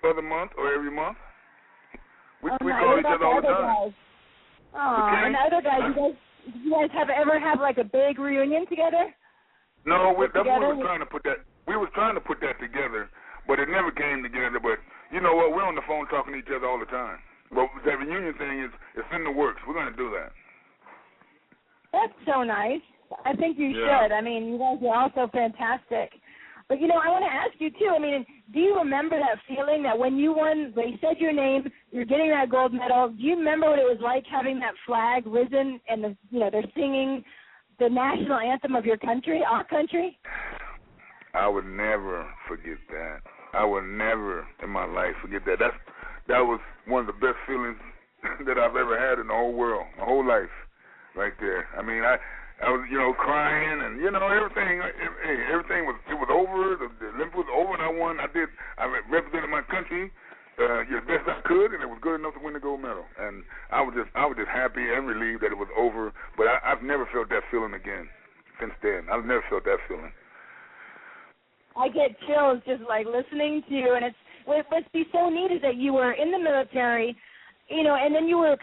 other month or every month. We call each other all the time. Oh, and the other guys, you guys ever have like a big reunion together? No, we was trying to put that. We was trying to put that together, but it never came together. But you know what? We're on the phone talking to each other all the time. But that reunion thing it's in the works. We're going to do that. That's so nice. I think you should. I mean, you guys are also fantastic. But, I want to ask you, too, do you remember that feeling that when you won, they said your name, you're getting that gold medal, do you remember what it was like having that flag risen and, they're singing the national anthem of your country, our country? I would never forget that. I would never in my life forget that. That was one of the best feelings that I've ever had in the whole world, my whole life. Right there. I mean, I was, crying and, everything. Everything was over. The Olympics was over, and I won. I represented my country as best I could, and it was good enough to win the gold medal. And I was just happy and relieved that it was over. But I've never felt that feeling again since then. I've never felt that feeling. I get chills just like listening to you, and what must be so neat is that you were in the military, and then you were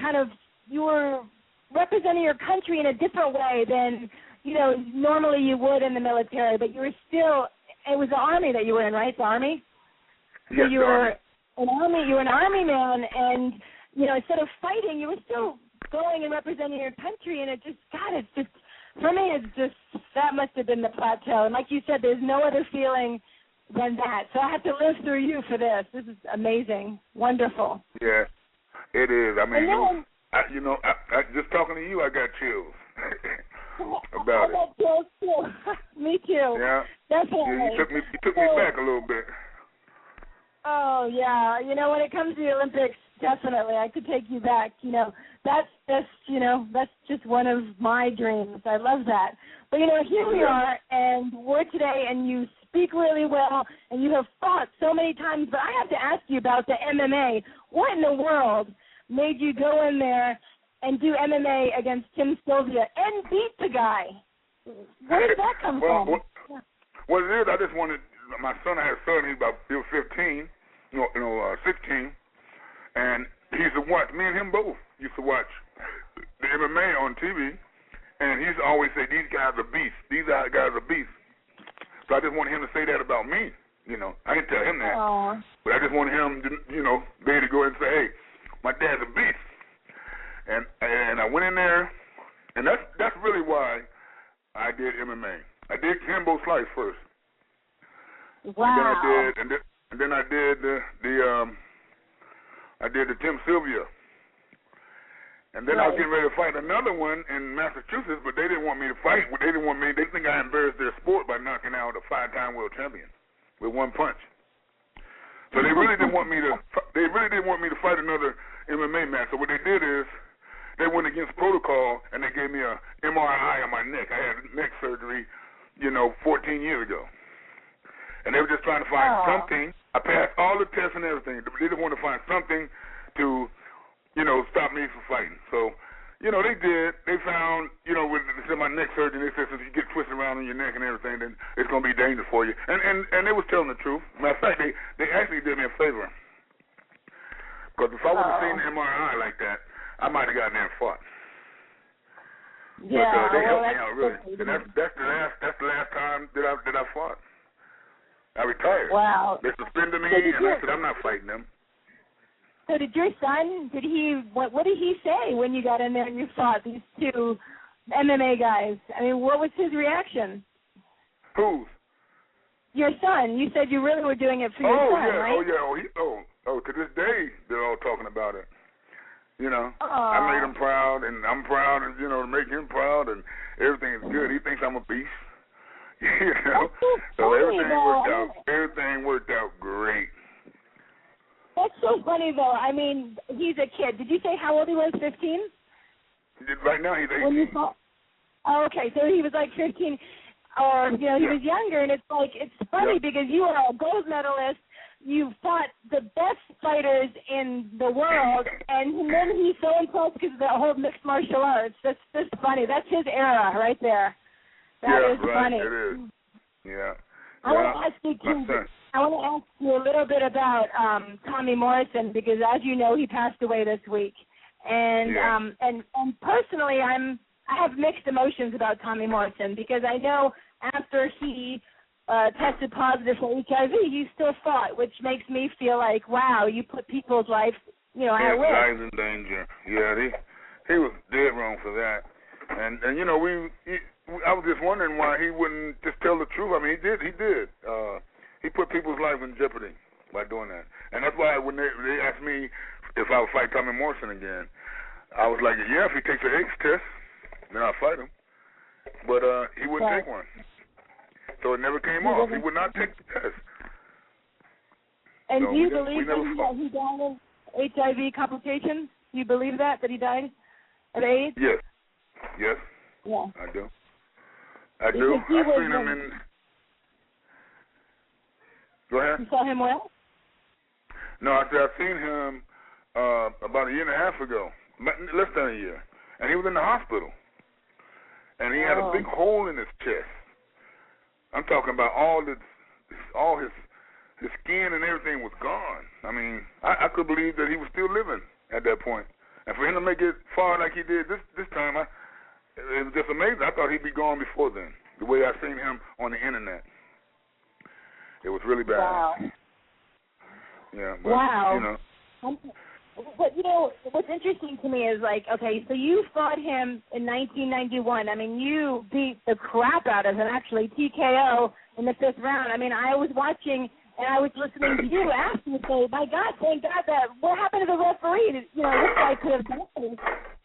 representing your country in a different way than, normally you would in the military, but you were still, it was the Army that you were in, right? The Army? Yes, so you were an Army man, and, instead of fighting, you were still going and representing your country, and for me, that must have been the plateau. And like you said, there's no other feeling than that. So I have to live through you for this. This is amazing. Wonderful. Yeah, it is. I mean, I just talking to you, I got chills about it. I got chills too. Me too. Yeah. Definitely. You took me back a little bit. Oh yeah. When it comes to the Olympics, definitely, I could take you back. That's just one of my dreams. I love that. But here we are, and we're today, and you speak really well, and you have fought so many times. But I have to ask you about the MMA. What in the world made you go in there and do MMA against Tim Sylvia and beat the guy? Where did that come from? What it is, I just wanted, my son, I had a son, he was 15, 16, and he used to watch, me and him both used to watch the MMA on TV, and he used to always say, these guys are beasts, these guys are beasts. So I just wanted him to say that about me, I didn't tell him that, but I just wanted him to, be able to go and say, hey, my dad's a beast, and I went in there, and that's really why I did MMA. I did Kimbo Slice first. Wow. And then I did the Tim Sylvia, and then I was getting ready to fight another one in Massachusetts, but they didn't want me to fight. They didn't want me. They think I embarrassed their sport by knocking out a 5-time world champion with one punch. So they really didn't want me to. They really didn't want me to fight another MMA match. So what they did is they went against protocol and they gave me a MRI on my neck. I had neck surgery, 14 years ago, and they were just trying to find something. I passed all the tests and everything. They didn't want to find something to, stop me from fighting. So, they did. They found, with my neck surgery, they said since you get twisted around in your neck and everything, then it's going to be dangerous for you. And they was telling the truth. Matter of fact, they actually did me a favor. Because if I would have seen the MRI like that, I might have gotten there and fought. Yeah, but they helped me out really. And that's the last time that I fought. I retired. Wow. They suspended me, and I said I'm not fighting them. So did your son? What did he say when you got in there and you fought these two MMA guys? I mean, what was his reaction? Whose? Your son. You said you really were doing it for your son, right? To this day they're all talking about it. Aww. I made him proud, and I'm proud, and to make him proud, and everything is good. He thinks I'm a beast. So everything worked out great. That's so funny, though. I mean, he's a kid. Did you say how old he was? 15? Right now he's 18. When you saw, okay, so he was like 15, or he was younger, and it's funny because you are a gold medalist. you fought the best fighters in the world, and then he's so impressed because of the whole mixed martial arts. That's just funny. That's his era right there. That is right, funny. It is. Yeah. I want to ask you a little bit about Tommy Morrison, because as you know, he passed away this week. And and personally, I have mixed emotions about Tommy Morrison, because I know after he tested positive for HIV, he still fought, which makes me feel like, wow, you put people's lives, at risk. Lives in danger. Yeah, he was dead wrong for that. And I was just wondering why he wouldn't just tell the truth. I mean, he did. He put people's lives in jeopardy by doing that. And that's why when they asked me if I would fight Tommy Morrison again, I was like, yeah, if he takes an AIDS test, then I'll fight him. But he wouldn't take one. So it never came off. He would not take the test. And do you believe that he died of HIV complications? Do you believe that he died of AIDS? Yes. Yeah. I do. I've seen him in... Go ahead. You saw him well? No, I've seen him about a year and a half ago, less than a year, and he was in the hospital, and he had a big hole in his chest. I'm talking about all his skin and everything was gone. I mean, I could believe that he was still living at that point, and for him to make it far like he did this time, it was just amazing. I thought he'd be gone before then. The way I seen him on the internet, it was really bad. Wow. Yeah. But, wow. But what's interesting to me is okay, so you fought him in 1991. I mean, you beat the crap out of him, actually, TKO in the 5th round. I mean, I was watching and I was listening to you ask me, say, my God, thank God that what happened to the referee? This guy could have done it.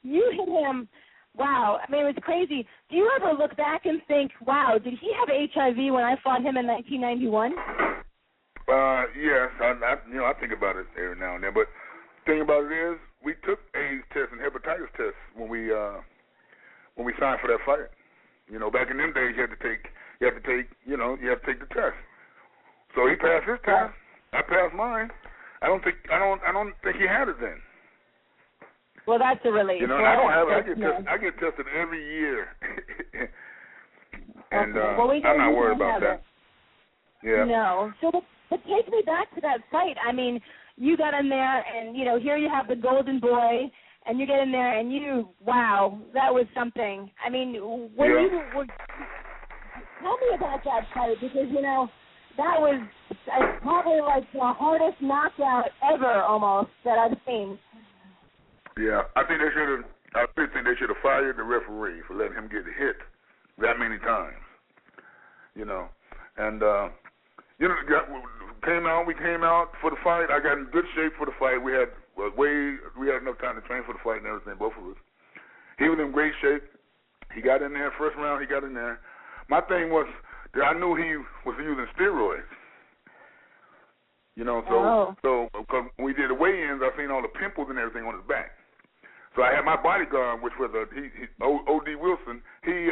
You hit him. Wow. I mean, it was crazy. Do you ever look back and think, wow, did he have HIV when I fought him in 1991? Yes. I think about it every now and then. But the thing about it is, we took AIDS tests and hepatitis tests when we signed for that fight. Back in them days, you have to take the test. So he passed his test. I passed mine. I don't think he had it then. Well, that's a relief. I don't have it. I get tested every year, and I'm not worried about that. Yeah. No. So, but take me back to that fight. I mean, you got in there, and here you have the Golden Boy, and you get in there, and wow, that was something. I mean, tell me about that fight, because that was probably like the hardest knockout ever, almost, that I've seen. Yeah, I think they should have fired the referee for letting him get hit that many times. And we came out for the fight. I got in good shape for the fight. We had enough time to train for the fight and everything, both of us. He was in great shape. He got in there first round. He got in there. My thing was that I knew he was using steroids. So because when we did the weigh-ins, I seen all the pimples and everything on his back. So I had my bodyguard, which was O.D. Wilson. He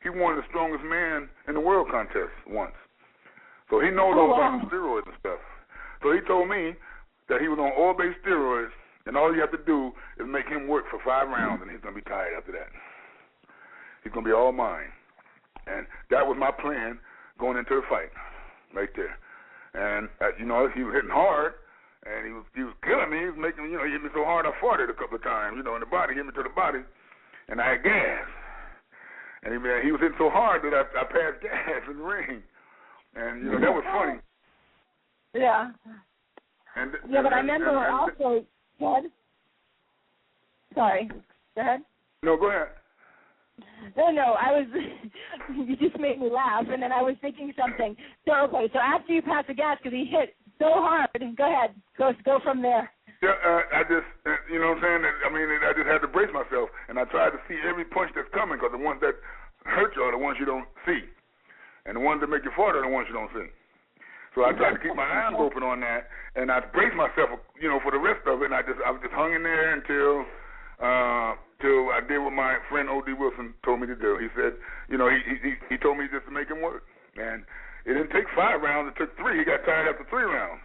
won the strongest man in the world contest once. So he knows all about steroids and stuff. So he told me that he was on oil-based steroids, and all you have to do is make him work for 5 rounds, and he's going to be tired after that. He's going to be all mine. And that was my plan going into the fight, right there. And, he was hitting hard, and he was killing me. He was making, he hit me so hard I farted a couple of times, in the body, hit me to the body, and I had gas. And he was hitting so hard that I passed gas in the ring. And, that was funny. Yeah. But I remember also, go ahead. Sorry. Go ahead. No, go ahead. No, you just made me laugh, and then I was thinking something. So after you passed the gas, because he hit so hard, go ahead. Go from there. Yeah, I just, you know what I'm saying? I mean, I just had to brace myself, and I tried to see every punch that's coming, because the ones that hurt you are the ones you don't see. And the ones that make you fart are the ones you don't see. So I tried to keep my eyes open on that, and I braced myself, for the rest of it, and I was just hung in there until I did what my friend O.D. Wilson told me to do. He said, he told me just to make him work. And it didn't take 5 rounds. It took 3. He got tired after 3 rounds.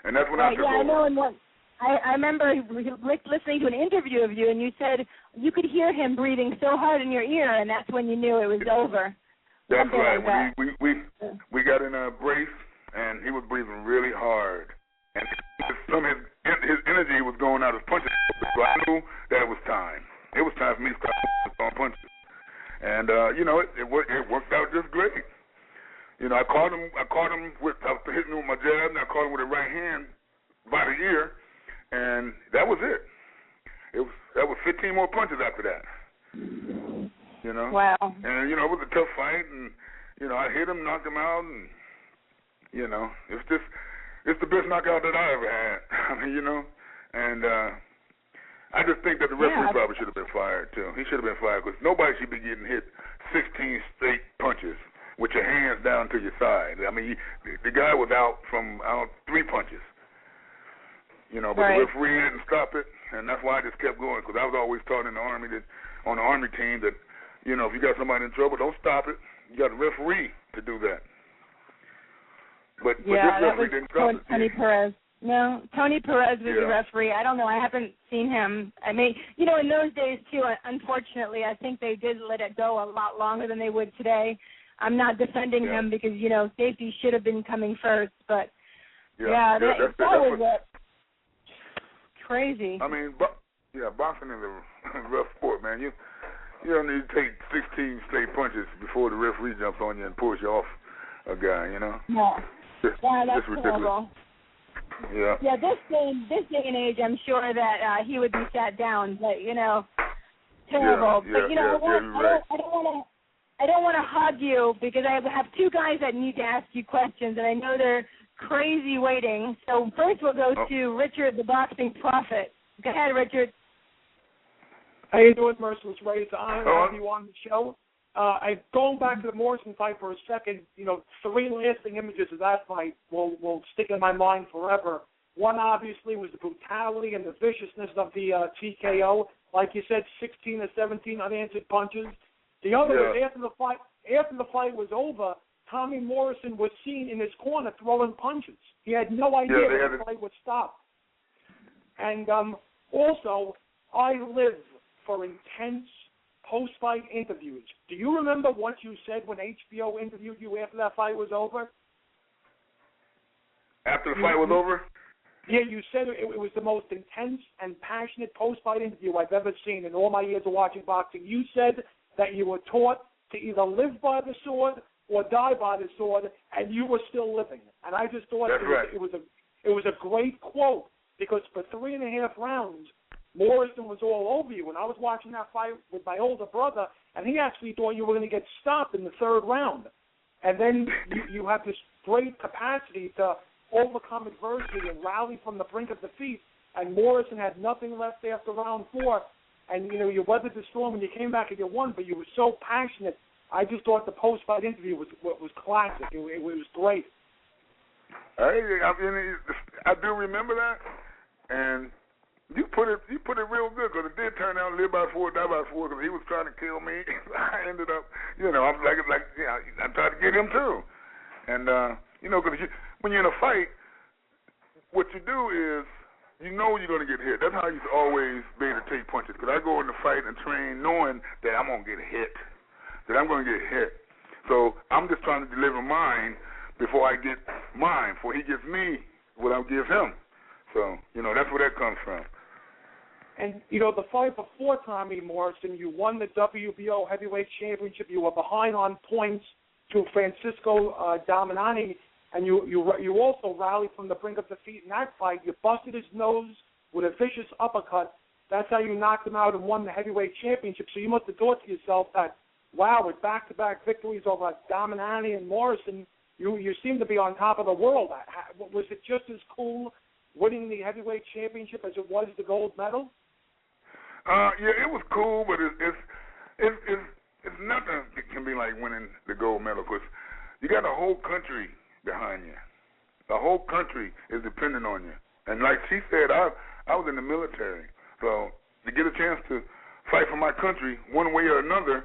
And that's when I took over. I know. And I remember listening to an interview of you, and you said you could hear him breathing so hard in your ear, and that's when you knew it was over. That's Something right. Like we got in a brace, and he was breathing really hard. And some of his energy was going out his punches. So I knew that it was time. It was time for me to start throwing punches. And it worked out just great. I caught him I was hitting him with my jab, and I caught him with the right hand by the ear, and that was it. That was 15 more punches after that. Wow. And it was a tough fight, and I hit him, knocked him out, and it's the best knockout that I ever had. And I just think that the referee probably should have been fired too. He should have been fired because nobody should be getting hit 16 straight punches with your hands down to your side. I mean, the guy was out from 3 punches. But the referee didn't stop it, and that's why I just kept going because I was always taught in the Army on the Army team that if you got somebody in trouble, don't stop it. You got a referee to do that. But this referee didn't stop it. Tony Perez. No, Tony Perez was the referee. I don't know. I haven't seen him. I mean, in those days, too, unfortunately, I think they did let it go a lot longer than they would today. I'm not defending him because, safety should have been coming first. But, that was crazy. I mean, boxing is a rough sport, man. You don't need to take 16 straight punches before the referee jumps on you and pulls you off a guy, Yeah. That's ridiculous. terrible. Yeah. Yeah, this day and age, I'm sure that he would be sat down, but terrible. But I don't want to hug you because I have 2 guys that need to ask you questions, and I know they're crazy waiting. So first we'll go to Richard, the boxing prophet. Go ahead, Richard. How you doing, Merciless Ray? It's an honor to have you on the show. Going back to the Morrison fight for a second, 3 lasting images of that fight will stick in my mind forever. One, obviously, was the brutality and the viciousness of the TKO. Like you said, 16 or 17 unanswered punches. The other was after the fight was over, Tommy Morrison was seen in his corner throwing punches. He had no idea that the fight would stop. And also, I live for intense post-fight interviews. Do you remember what you said when HBO interviewed you after that fight was over? After the fight was over? Yeah, you said it was the most intense and passionate post-fight interview I've ever seen in all my years of watching boxing. You said that you were taught to either live by the sword or die by the sword, and you were still living. And I just thought it was a great quote because for 3.5 rounds, Morrison was all over you. And I was watching that fight with my older brother, and he actually thought you were going to get stopped in the 3rd round. And then you have this great capacity to overcome adversity and rally from the brink of defeat. And Morrison had nothing left after round 4. And, you weathered the storm and you came back and you won, but you were so passionate. I just thought the post-fight interview was classic. It was great. I do remember that, and you put it real good because it did turn out live by 4, die by 4 because he was trying to kill me. I ended up, I'm I tried to get him too, and because when you're in a fight, what you do is you're going to get hit. That's how I used to always be able to take punches because I go in the fight and train knowing that I'm going to get hit, that I'm going to get hit. So I'm just trying to deliver mine before I get mine, before he gives me what I'll give him. So, that's where that comes from. And, the fight before Tommy Morrison, you won the WBO heavyweight championship. You were behind on points to Francisco Dominani, and you also rallied from the brink of defeat in that fight. You busted his nose with a vicious uppercut. That's how you knocked him out and won the heavyweight championship. So you must have thought to yourself that, wow, with back-to-back victories over Dominani and Morrison, you seem to be on top of the world. Was it just as cool winning the heavyweight championship as it was the gold medal? Yeah, it was cool, but it's nothing that can be like winning the gold medal because you got a whole country behind you. The whole country is dependent on you. And like she said, I was in the military, so to get a chance to fight for my country one way or another,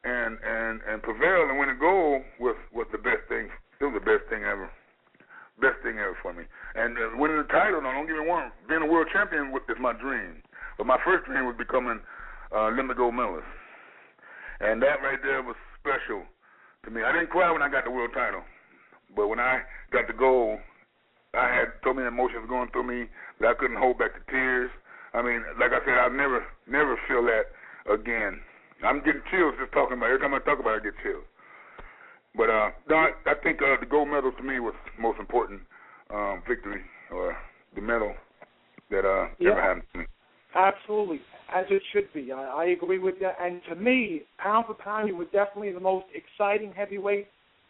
and prevail and win a gold was the best thing. It was the best thing ever. Best thing ever for me. And winning the title, no, don't get me wrong, being a world champion is my dream. But my first dream was becoming Olympic gold medalist. And that right there was special to me. I didn't cry when I got the world title. But when I got the gold, I had so many emotions going through me that I couldn't hold back the tears. I mean, like I said, I'll never feel that again. I'm getting chills just talking about it. Every time I talk about it, I get chills. But no, I think the gold medal to me was the most important victory or the medal that ever happened to me. Absolutely, as it should be. I agree with that. And to me, pound for pound, you were definitely the most exciting heavyweight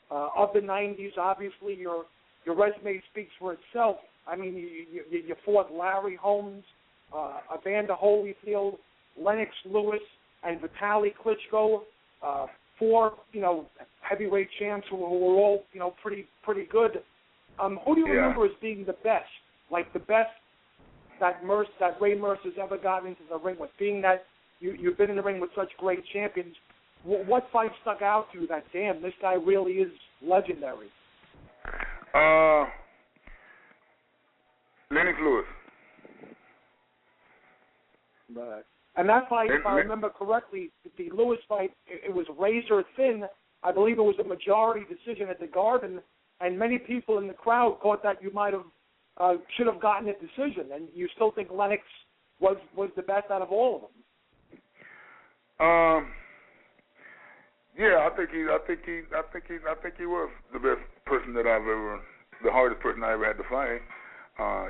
of the 90s. Obviously, your resume speaks for itself. I mean, you fought Larry Holmes, Evander Holyfield, Lennox Lewis, and Vitaly Klitschko, four, heavyweight champs who were all, pretty good. Who do you remember as being the best? Like the best that Ray Mercer's ever gotten into the ring with? Being that you've been in the ring with such great champions, what fight stuck out to you that, damn, this guy really is legendary? Lennox Lewis. Right. And that fight, if I remember correctly, the Lewis fight, it was razor thin. I believe it was a majority decision at the Garden, and many people in the crowd thought that you might have should have gotten a decision. And you still think Lennox was the best out of all of them? Yeah, I think he was the best person that the hardest person I ever had to fight.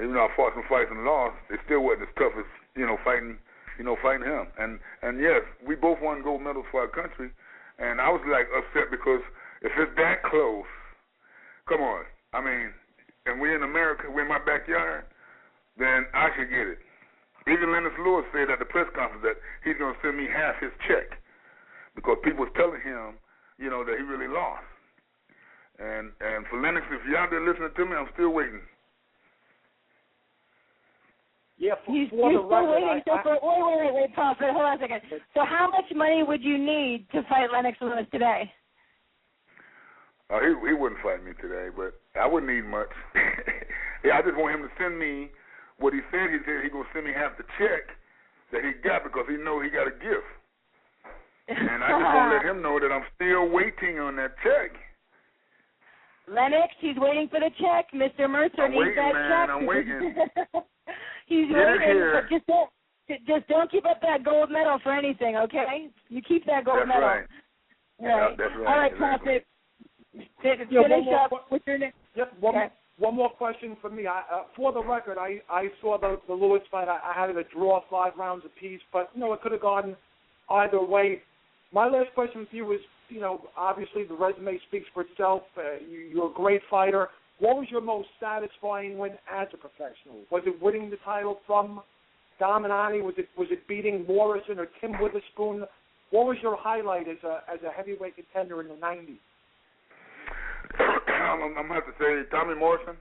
Even though I fought some fights and lost, it still wasn't as tough as fighting him. And yes, we both won gold medals for our country, and I was like upset because if it's that close, come on. I mean, and we're in America, we're in my backyard, then I should get it. Even Lennox Lewis said at the press conference that he's going to send me half his check because people was telling him, that he really lost. And for Lennox, if you're out there listening to me, I'm still waiting. Yeah, You're still waiting. Wait, Prophet, hold on a second. So how much money would you need to fight Lennox Lewis today? He wouldn't fight me today, but I wouldn't need much. I just want him to send me what he said. He said he's going to send me half the check that he got because he know he got a gift. And I just want to let him know that I'm still waiting on that check. Lennox, he's waiting for the check. Mr. Mercer needs that check. I'm waiting. He's waiting, but just don't keep up that gold medal for anything, okay? You keep that gold medal. Right. Right. That's right. All right, Prophet. Finish up with your next. Yep. One more question for me. For the record, I saw the Lewis fight. I had it a draw, 5 rounds apiece, but it could have gone either way. My last question for you is, obviously the resume speaks for itself. You're a great fighter. What was your most satisfying win as a professional? Was it winning the title from Dominati? Was it beating Morrison or Tim Witherspoon? What was your highlight as a heavyweight contender in the 90s? I'm going to have to say Tommy Morrison.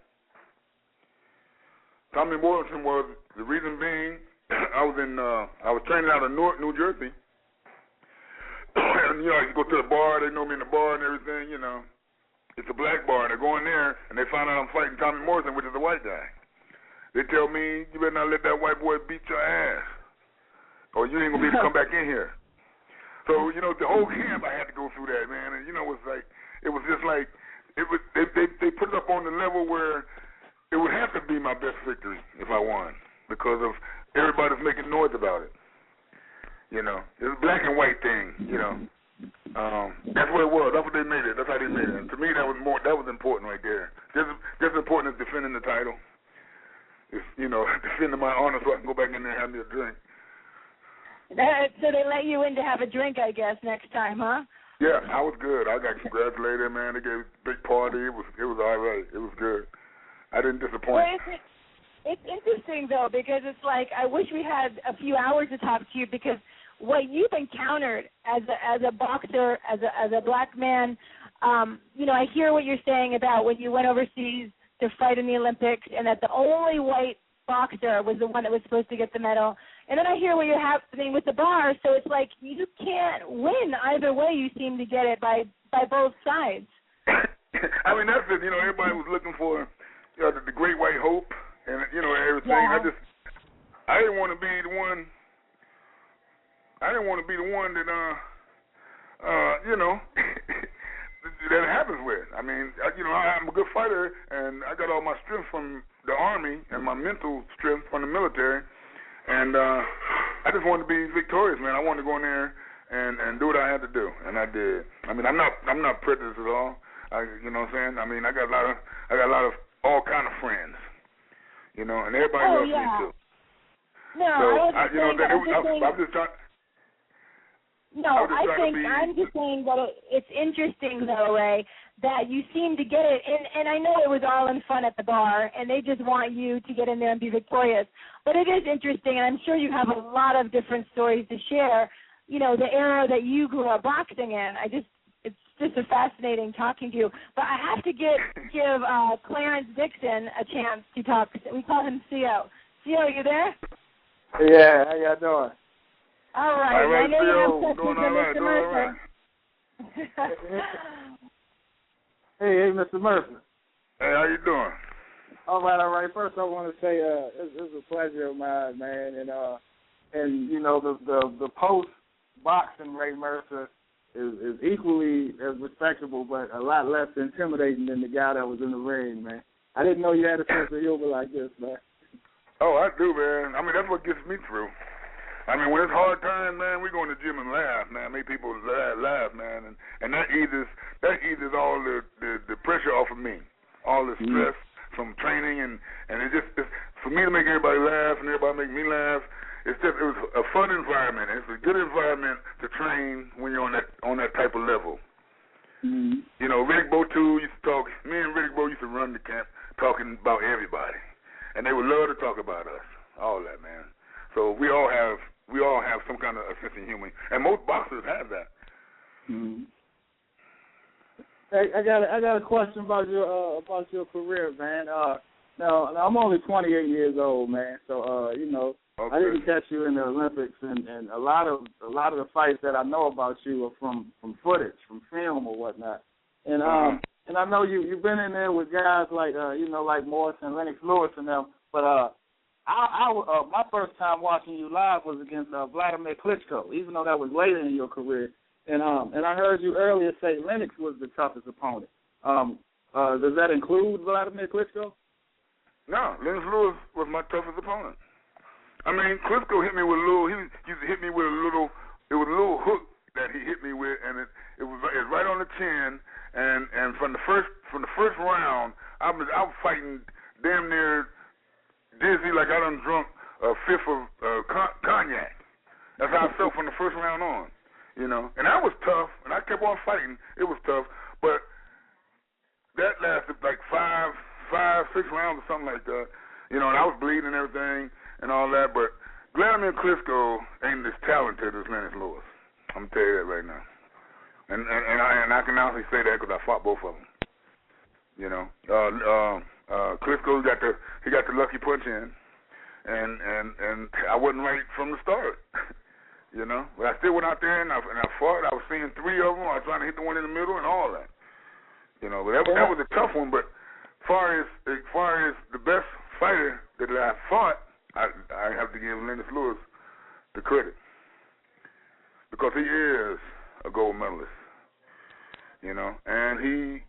Tommy Morrison was the reason being I was training out of Newark, New Jersey. And, I used to go to the bar. They know me in the bar and everything, It's a black bar, and they go in there, and they find out I'm fighting Tommy Morrison, which is a white guy. They tell me, you better not let that white boy beat your ass, or you ain't going to be able to come back in here. So, the whole camp, I had to go through that, man. And, it was just like, they put it up on the level where it would have to be my best victory if I won because of everybody's making noise about it. It's a black and white thing, That's what it was. That's what they made it. That's how they made it. And to me, that was important right there. Just as important as defending the title. It's, defending my honor so I can go back in there and have me a drink. So they let you in to have a drink, I guess, next time, huh? Yeah, I was good. I got congratulated, man. They gave a big party. It was all right. It was good. I didn't disappoint. Well, it's interesting, though, because it's like I wish we had a few hours to talk to you because what you've encountered as a boxer, as a black man, I hear what you're saying about when you went overseas to fight in the Olympics and that the only white boxer was the one that was supposed to get the medal. And then I hear what you're happening with the bar, so it's like you can't win either way. You seem to get it by both sides. I mean, that's it. You know, everybody was looking for the great white hope and, you know, everything. Yeah. I didn't want to be the one. I didn't want to be the one that, you know, that happens with. I mean, you know, I'm a good fighter, and I got all my strength from the Army and my mental strength from the military, and I just wanted to be victorious, man. I wanted to go in there and do what I had to do, and I did. I mean, I'm not prejudiced at all. You know what I'm saying? I mean, I got a lot of all kind of friends, you know, and everybody loves me too. No, so I'm just saying that it's interesting, though, Ray, that you seem to get it, and I know it was all in fun at the bar, and they just want you to get in there and be victorious. But it is interesting, and I'm sure you have a lot of different stories to share. You know, the era that you grew up boxing in. It's just a fascinating talking to you. But I have to give Clarence Dixon a chance to talk. We call him CO. CO, you there? Yeah, how y'all doing? All right. I know you have questions for Mr. Mercer. Hey, Mr. Mercer. Hey, how you doing? All right. First, I want to say it's a pleasure of mine, man, and you know the post boxing Ray Mercer is equally as respectable, but a lot less intimidating than the guy that was in the ring, man. I didn't know you had a sense of humor like this, man. Oh, I do, man. I mean, that's what gets me through. I mean, when it's hard times, man, we go in the gym and laugh, man. Make people laugh, man, and that eases all the pressure off of me, all the stress from training, and it's for me to make everybody laugh and everybody make me laugh. It was a fun environment. It's a good environment to train when you're on that type of level. Mm-hmm. You know, Riddick Bowe too used to talk. Me and Riddick Bowe used to run the camp talking about everybody, and they would love to talk about us. All that, man. So we all have some kind of a sense of humor, and most boxers have that. Mm-hmm. Hey, I got a question about your career, man. Now I'm only 28 years old, man. So you know. Okay. I didn't catch you in the Olympics, and a lot of the fights that I know about you are from footage, from film or whatnot. And and I know you've been in there with guys like like Morris and Lennox Lewis and them. But my first time watching you live was against Vladimir Klitschko, even though that was later in your career. And I heard you earlier say Lennox was the toughest opponent. Does that include Vladimir Klitschko? No, Lennox Lewis was my toughest opponent. I mean, Klitschko hit me with a little. He used to hit me with a little. It was a little hook that he hit me with, and it was right on the chin. And from the first round, I was fighting damn near dizzy, like I done drunk a fifth of cognac. That's how I felt from the first round on, you know. And that was tough, and I kept on fighting. It was tough, but that lasted like 5, 6 rounds or something like that, you know. And I was bleeding and everything. And all that, but Vladimir Klitschko ain't as talented as Lennox Lewis. I'm gonna tell you that right now. And I can honestly say that because I fought both of them. You know, Klitschko got the lucky punch in, and I wasn't right from the start. You know, but I still went out there and I fought. I was seeing 3 of them. I was trying to hit the one in the middle and all that. You know, but that was a tough one. But as far as the best fighter that I fought, I have to give Lennox Lewis the credit because he is a gold medalist, you know, and he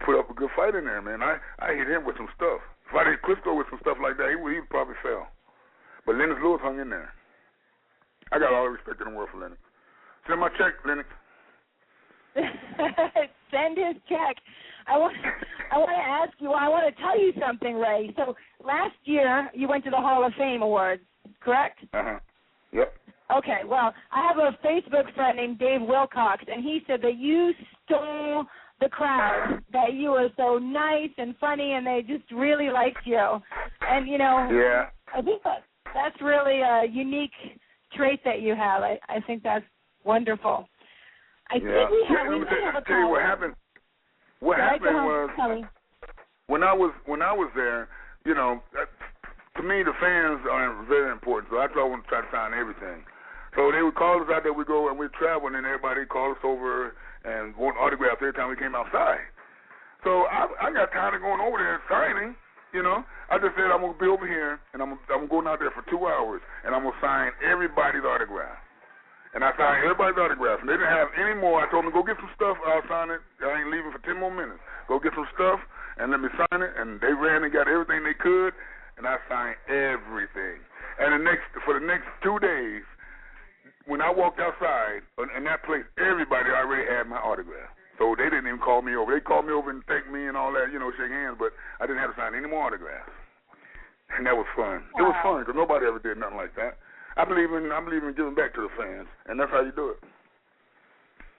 put up a good fight in there, man. I hit him with some stuff. If I hit Klitschko with some stuff like that, he would probably fail. But Lennox Lewis hung in there. I got all the respect in the world for Lennox. Send my check, Lennox. Send his check. I want to ask you. I want to tell you something, Ray. So last year you went to the Hall of Fame Awards, correct? Yep. Okay. Well, I have a Facebook friend named Dave Wilcox, and he said that you stole the crowd. That you were so nice and funny, and they just really liked you. And you know, yeah. I think that's really a unique trait that you have. I think that's wonderful. I think we have a tell you what happened. What happened was when I was there, you know, to me, the fans are very important. So that's why I want to try to sign everything. So they would call us out there. We go and we travel, and then everybody call us over and want autographs every time we came outside. So I got tired of going over there and signing. You know, I just said I'm gonna be over here, and I'm going out there for 2 hours, and I'm gonna sign everybody's autograph. And I signed everybody's autograph. And they didn't have any more. I told them, go get some stuff. I'll sign it. I ain't leaving for 10 more minutes. Go get some stuff and let me sign it. And they ran and got everything they could, and I signed everything. And for the next 2 days, when I walked outside in that place, everybody already had my autograph. So they didn't even call me over. They called me over and thanked me and all that, you know, shake hands, but I didn't have to sign any more autographs. And that was fun. Wow. It was fun because nobody ever did nothing like that. I believe in giving back to the fans, and that's how you do it.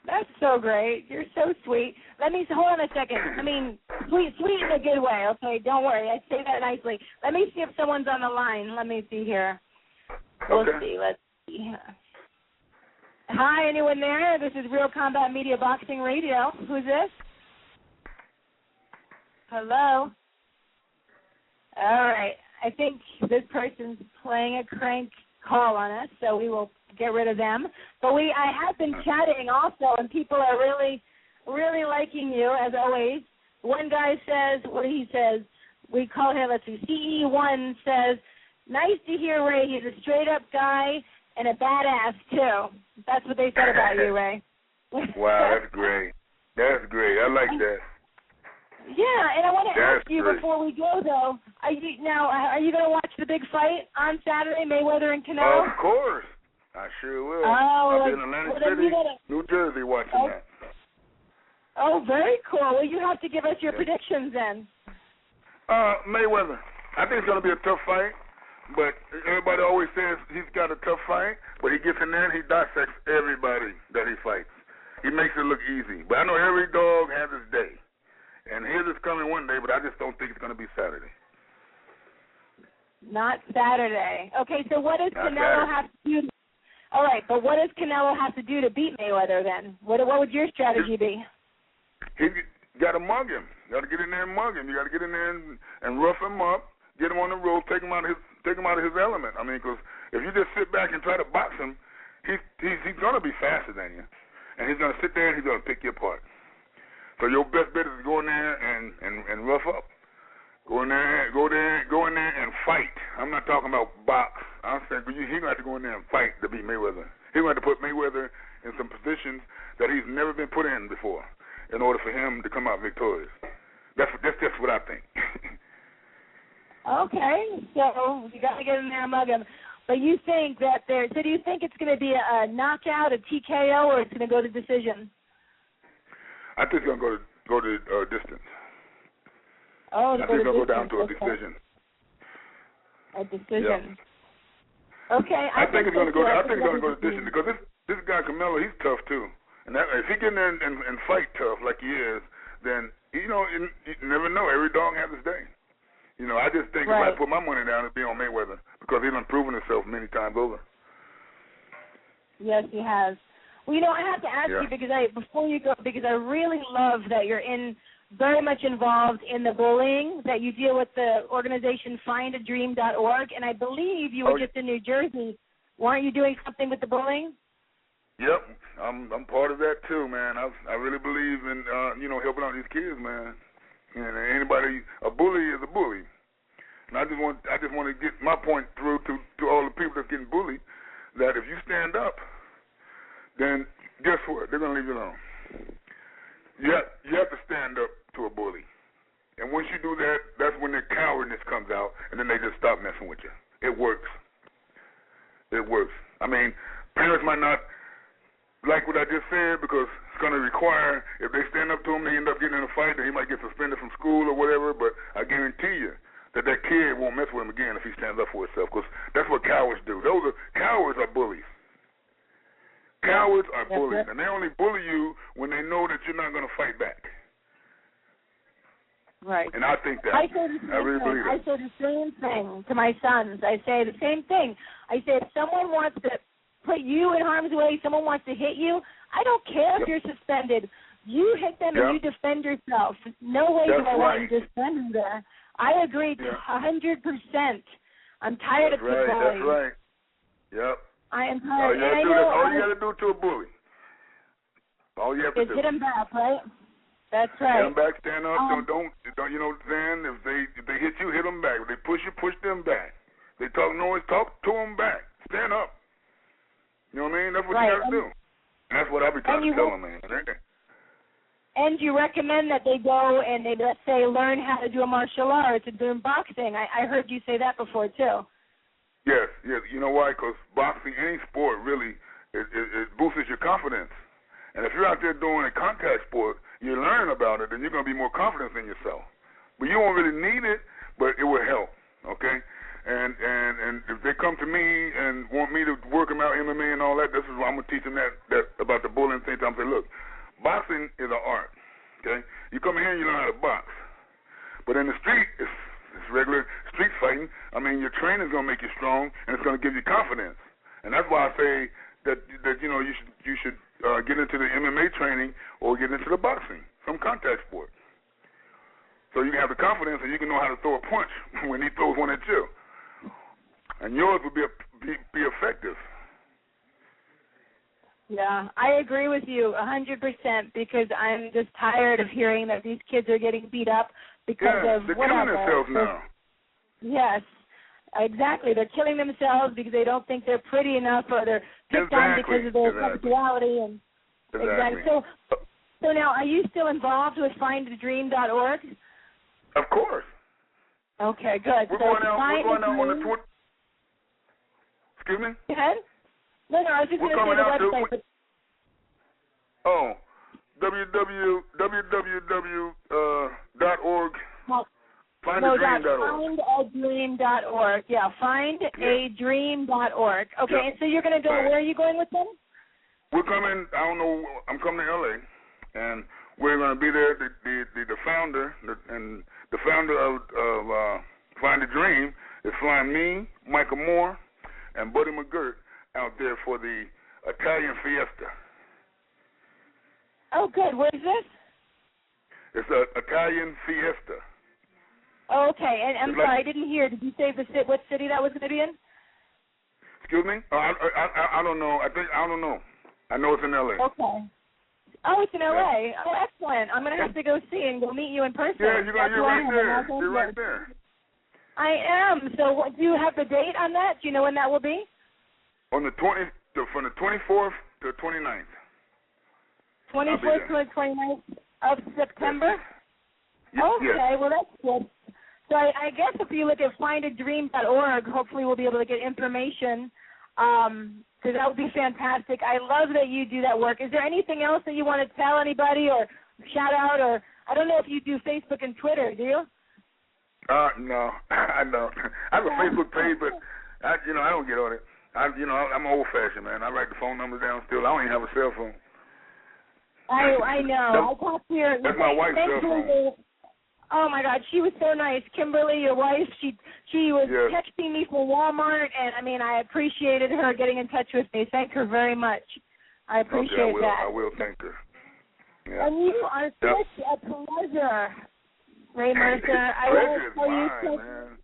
That's so great. You're so sweet. Hold on a second. I mean, sweet in a good way. Okay, don't worry. I say that nicely. Let me see if someone's on the line. Let me see here. We'll see. Let's see. Hi, anyone there? This is Real Combat Media Boxing Radio. Who's this? Hello? All right. I think this person's playing a crank call on us, so we will get rid of them. But I have been chatting also, and people are really, really liking you, as always. One guy says, we call him, CE1 says, nice to hear Ray. He's a straight-up guy and a badass, too. That's what they said about you, Ray. Wow, that's great. That's great. I like that. Yeah, and I want to ask you before we go, though, are you going to watch the big fight on Saturday, Mayweather and Canelo? Of course. I sure will. Oh, I'll be in Atlantic City, New Jersey watching that. Oh, very cool. Well, you have to give us your predictions then. Mayweather. I think it's going to be a tough fight, but everybody always says he's got a tough fight, but he gets in there and he dissects everybody that he fights. He makes it look easy. But I know every dog has his day. And his is coming one day, but I just don't think it's going to be Saturday. Not Saturday. Okay, so what does Canelo have to do? All right, but what does Canelo have to do to beat Mayweather then? What would your strategy be? He got to mug him. You got to get in there and mug him. You got to get in there and rough him up, get him on the road, take him out of his element. I mean, because if you just sit back and try to box him, he's going to be faster than you, and he's going to sit there and he's going to pick you apart. So your best bet is to go in there and rough up. Go in there and fight. I'm not talking about box. I'm saying he's going to have to go in there and fight to beat Mayweather. He's going to have to put Mayweather in some positions that he's never been put in before in order for him to come out victorious. That's just what I think. Okay, so you got to get in there and mug him. But you think that so do you think it's going to be a knockout, a TKO, or it's going to go to decision? I think it's going to go to distance. Oh, I think it's going to go down to a decision. A decision. Yeah. Okay. I think it's going to go. I think it's going to go to decision because this guy Canelo, he's tough too. And if he get in there and fight tough like he is, then you never know. Every dog has his day. You know, I just think if I put my money down, it'd be on Mayweather because he's proven himself many times over. Yes, he has. Well, I have to ask you before you go, because I really love that you're very much involved in the bullying, that you deal with the organization findadream.org, and I believe you were just in New Jersey. Weren't you doing something with the bullying? Yep, I'm part of that too, man. I really believe in helping out these kids, man. And a bully is a bully. And I just want to get my point through to all the people that's getting bullied, that if you stand up, then guess what? They're going to leave you alone. You have to stand up to a bully. And once you do that, that's when their cowardness comes out, and then they just stop messing with you. It works. It works. I mean, parents might not like what I just said because it's going to require, if they stand up to him, they end up getting in a fight, then he might get suspended from school or whatever, but I guarantee you that kid won't mess with him again if he stands up for himself because that's what cowards do. Cowards are bullies. Cowards are bullies, and they only bully you when they know that you're not going to fight back. Right. And I think that. I really believe that. I say the same thing to my sons. I say the same thing. I say if someone wants to put you in harm's way, someone wants to hit you, I don't care if you're suspended. You hit them and you defend yourself. No way do I want you to defend them there. I agree 100%. I'm tired of bullying. That's right. Yep. I am tired. All you got to do to a bully. All you have to do. Hit him back, right? That's right. Hit them back, stand up. Don't you know what I'm saying? If they hit you, hit them back. If they push you, push them back. If they talk noise, talk to them back. Stand up. You know what I mean? That's what you got to do. And that's what I be trying to tell them, man. And you recommend that they go and they, let's say, learn how to do a martial arts and do boxing. I heard you say that before, too. Yes. You know why? Because boxing, any sport, really, it boosts your confidence. And if you're out there doing a contact sport, you learn about it, then you're going to be more confident in yourself. But you won't really need it, but it will help, okay? And if they come to me and want me to work them out MMA and all that, this is what I'm going to teach them that about the bullying thing. I'm saying, look, boxing is an art, okay? You come in here and you learn how to box. But in the street, it's regular street fighting. I mean, your training's going to make you strong, and it's going to give you confidence. And that's why I say that you know, you should get into the MMA training or get into the boxing, some contact sport. So you can have the confidence and you can know how to throw a punch when he throws one at you. And yours will be effective. Yeah, I agree with you 100% because I'm just tired of hearing that these kids are getting beat up because of they're whatever. Killing themselves now. Yes, exactly. They're killing themselves because they don't think they're pretty enough or they're picked on because of their sexuality. And exactly. So now, are you still involved with findaDream.org? Of course. Okay, good. We're going out on the 20th. Excuse me? Go ahead. No, I was just going to say the website. www.org. FindADream.org. Yeah, FindADream.org. Okay, and so you're going to go, where are you going with them? We're coming, I'm coming to L.A., and we're going to be there. The founder of Find a Dream is flying me, Michael Moore, and Buddy McGirt out there for the Italian Fiesta. Oh, good. Where is this? It's an Italian Fiesta. Oh, okay. And I'm sorry, I didn't hear. Did you say what city that was going to be in? Excuse me? I don't know. I don't know. I know it's in L.A. Okay. Oh, it's in L.A. Oh, excellent. I'm going to have to go see and go meet you in person. Yeah, you're right there. You're right there. I am. So do you have the date on that? Do you know when that will be? On the from the 24th to the 29th. 24th to the 29th of September? Yes. Okay, well, that's good. So I guess if you look at findadream.org, hopefully we'll be able to get information, because that would be fantastic. I love that you do that work. Is there anything else that you want to tell anybody or shout out? Or I don't know if you do Facebook and Twitter, do you? No, I don't. I have a Facebook page, but I don't get on it. I'm old-fashioned, man. I write the phone numbers down still. I don't even have a cell phone. I know. I talked to your. That's my wife's cell phone. Oh my God, she was so nice, Kimberly, your wife. She was texting me from Walmart, and I appreciated her getting in touch with me. Thank her very much. I appreciate that. I will thank her. Yeah. And you are such a pleasure, Ray Mercer. I want to tell you man.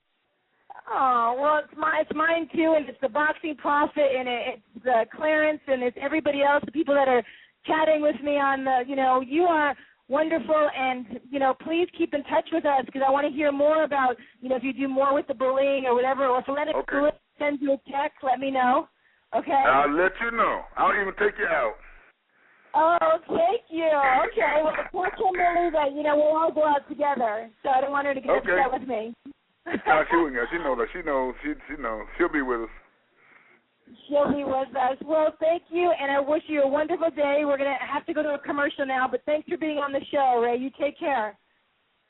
Oh, well, it's mine too, and it's the Boxing Prophet, and it's Clarence, and it's everybody else, the people that are chatting with me on the, you are wonderful, and, please keep in touch with us, because I want to hear more about, if you do more with the bullying or whatever, or if Lennox sends you a text, let me know, okay? I'll let you know. I'll even take you out. Oh, thank you. Okay, well, tell Kimberly that, we'll all go out together, so I don't want her to get upset with me. She wouldn't. She knows that. She knows. She'll be with us. She'll be with us. Well, thank you, and I wish you a wonderful day. We're going to have to go to a commercial now, but thanks for being on the show, Ray. You take care.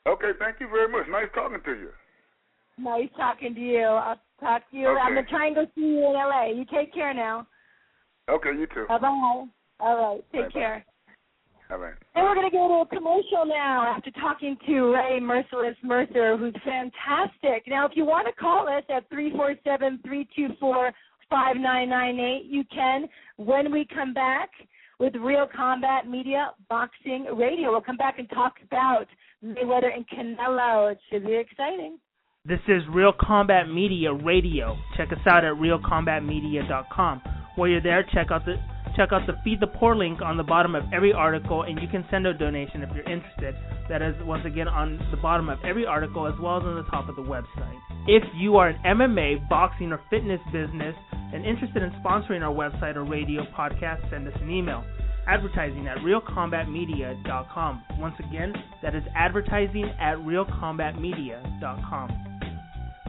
Okay, thank you very much. Nice talking to you. Nice talking to you. I'll talk to you. Okay. I'm going to try and go see you in L.A. You take care now. Okay, you too. Bye-bye. All right, take care. All right. And we're going to go to a commercial now after talking to Ray Mercer, who's fantastic. Now, if you want to call us at 347-324-5998, you can. When we come back with Real Combat Media Boxing Radio, we'll come back and talk about Mayweather and Canelo. It should be exciting. This is Real Combat Media Radio. Check us out at realcombatmedia.com. While you're there, check out the Feed the Poor link on the bottom of every article, and you can send a donation if you're interested. That is, once again, on the bottom of every article as well as on the top of the website. If you are an MMA, boxing, or fitness business and interested in sponsoring our website or radio podcast, send us an email. Advertising at realcombatmedia.com. Once again, that is advertising at realcombatmedia.com.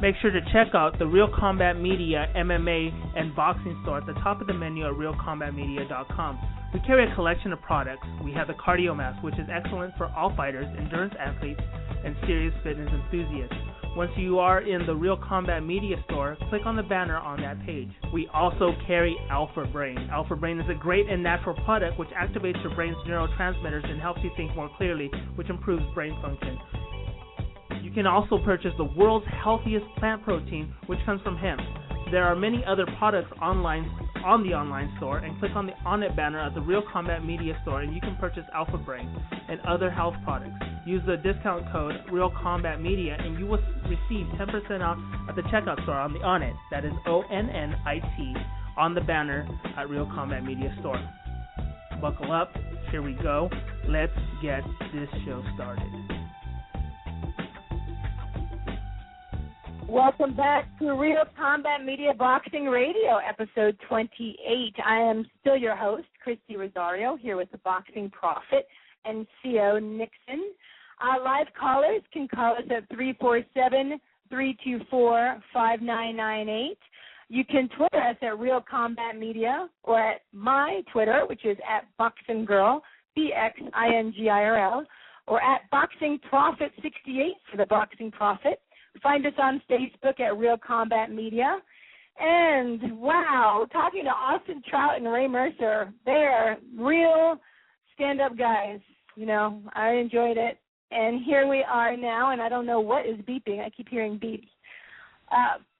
Make sure to check out the Real Combat Media MMA and boxing store at the top of the menu at realcombatmedia.com. We carry a collection of products. We have the Cardio Mask, which is excellent for all fighters, endurance athletes, and serious fitness enthusiasts. Once you are in the Real Combat Media store, click on the banner on that page. We also carry Alpha Brain. Alpha Brain is a great and natural product which activates your brain's neurotransmitters and helps you think more clearly, which improves brain function. You can also purchase the world's healthiest plant protein, which comes from hemp. There are many other products on the online store, and click on the On It banner at the Real Combat Media store, and you can purchase Alpha Brain and other health products. Use the discount code Real Combat Media, and you will receive 10% off at the checkout store on the On It. That is ONNIT on the banner at Real Combat Media store. Buckle up. Here we go. Let's get this show started. Welcome back to Real Combat Media Boxing Radio, episode 28. I am still your host, Christy Rosario, here with the Boxing Prophet and CO Nixon. Our live callers can call us at 347-324-5998. You can Twitter us at Real Combat Media or at my Twitter, which is at Boxing Girl, BXINGIRL, or at Boxing Prophet 68 for the Boxing Prophet. Find us on Facebook at Real Combat Media. And, wow, talking to Austin Trout and Ray Mercer. They're real stand-up guys. You know, I enjoyed it. And here we are now, and I don't know what is beeping. I keep hearing beeps.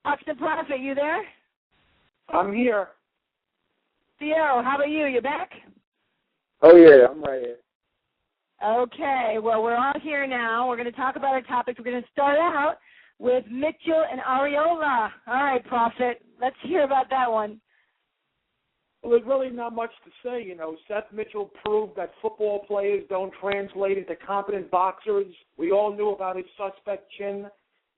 Austin Prophet, you there? I'm here. Theo, how about you? You back? Oh, yeah, I'm right here. Okay, well, we're all here now. We're going to talk about our topics. We're going to start out with Mitchell and Areola. All right, Prophet, let's hear about that one. Well, there's really not much to say. You know, Seth Mitchell proved that football players don't translate into competent boxers. We all knew about his suspect chin.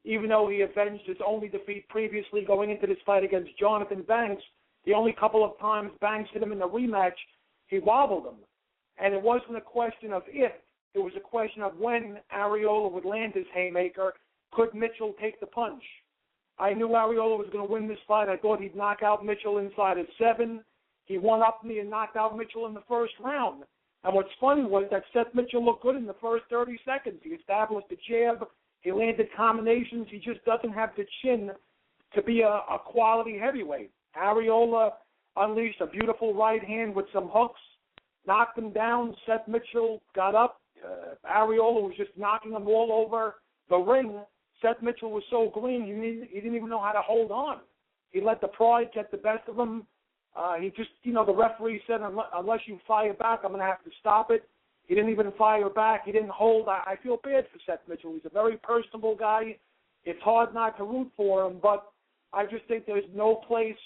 Even though he avenged his only defeat previously going into this fight against Jonathan Banks, the only couple of times Banks hit him in the rematch, he wobbled him. And it wasn't a question of if, it was a question of when Areola would land his haymaker. Could Mitchell take the punch? I knew Areola was going to win this fight. I thought he'd knock out Mitchell inside of 7. He won up me and knocked out Mitchell in the first round. And what's funny was that Seth Mitchell looked good in the first 30 seconds. He established the jab. He landed combinations. He just doesn't have the chin to be a quality heavyweight. Areola unleashed a beautiful right hand with some hooks, knocked him down. Seth Mitchell got up. Areola was just knocking him all over the ring. Seth Mitchell was so green, he didn't even know how to hold on. He let the pride get the best of him. He just, the referee said, unless you fire back, I'm going to have to stop it. He didn't even fire back. He didn't hold. I feel bad for Seth Mitchell. He's a very personable guy. It's hard not to root for him, but I just think there's no place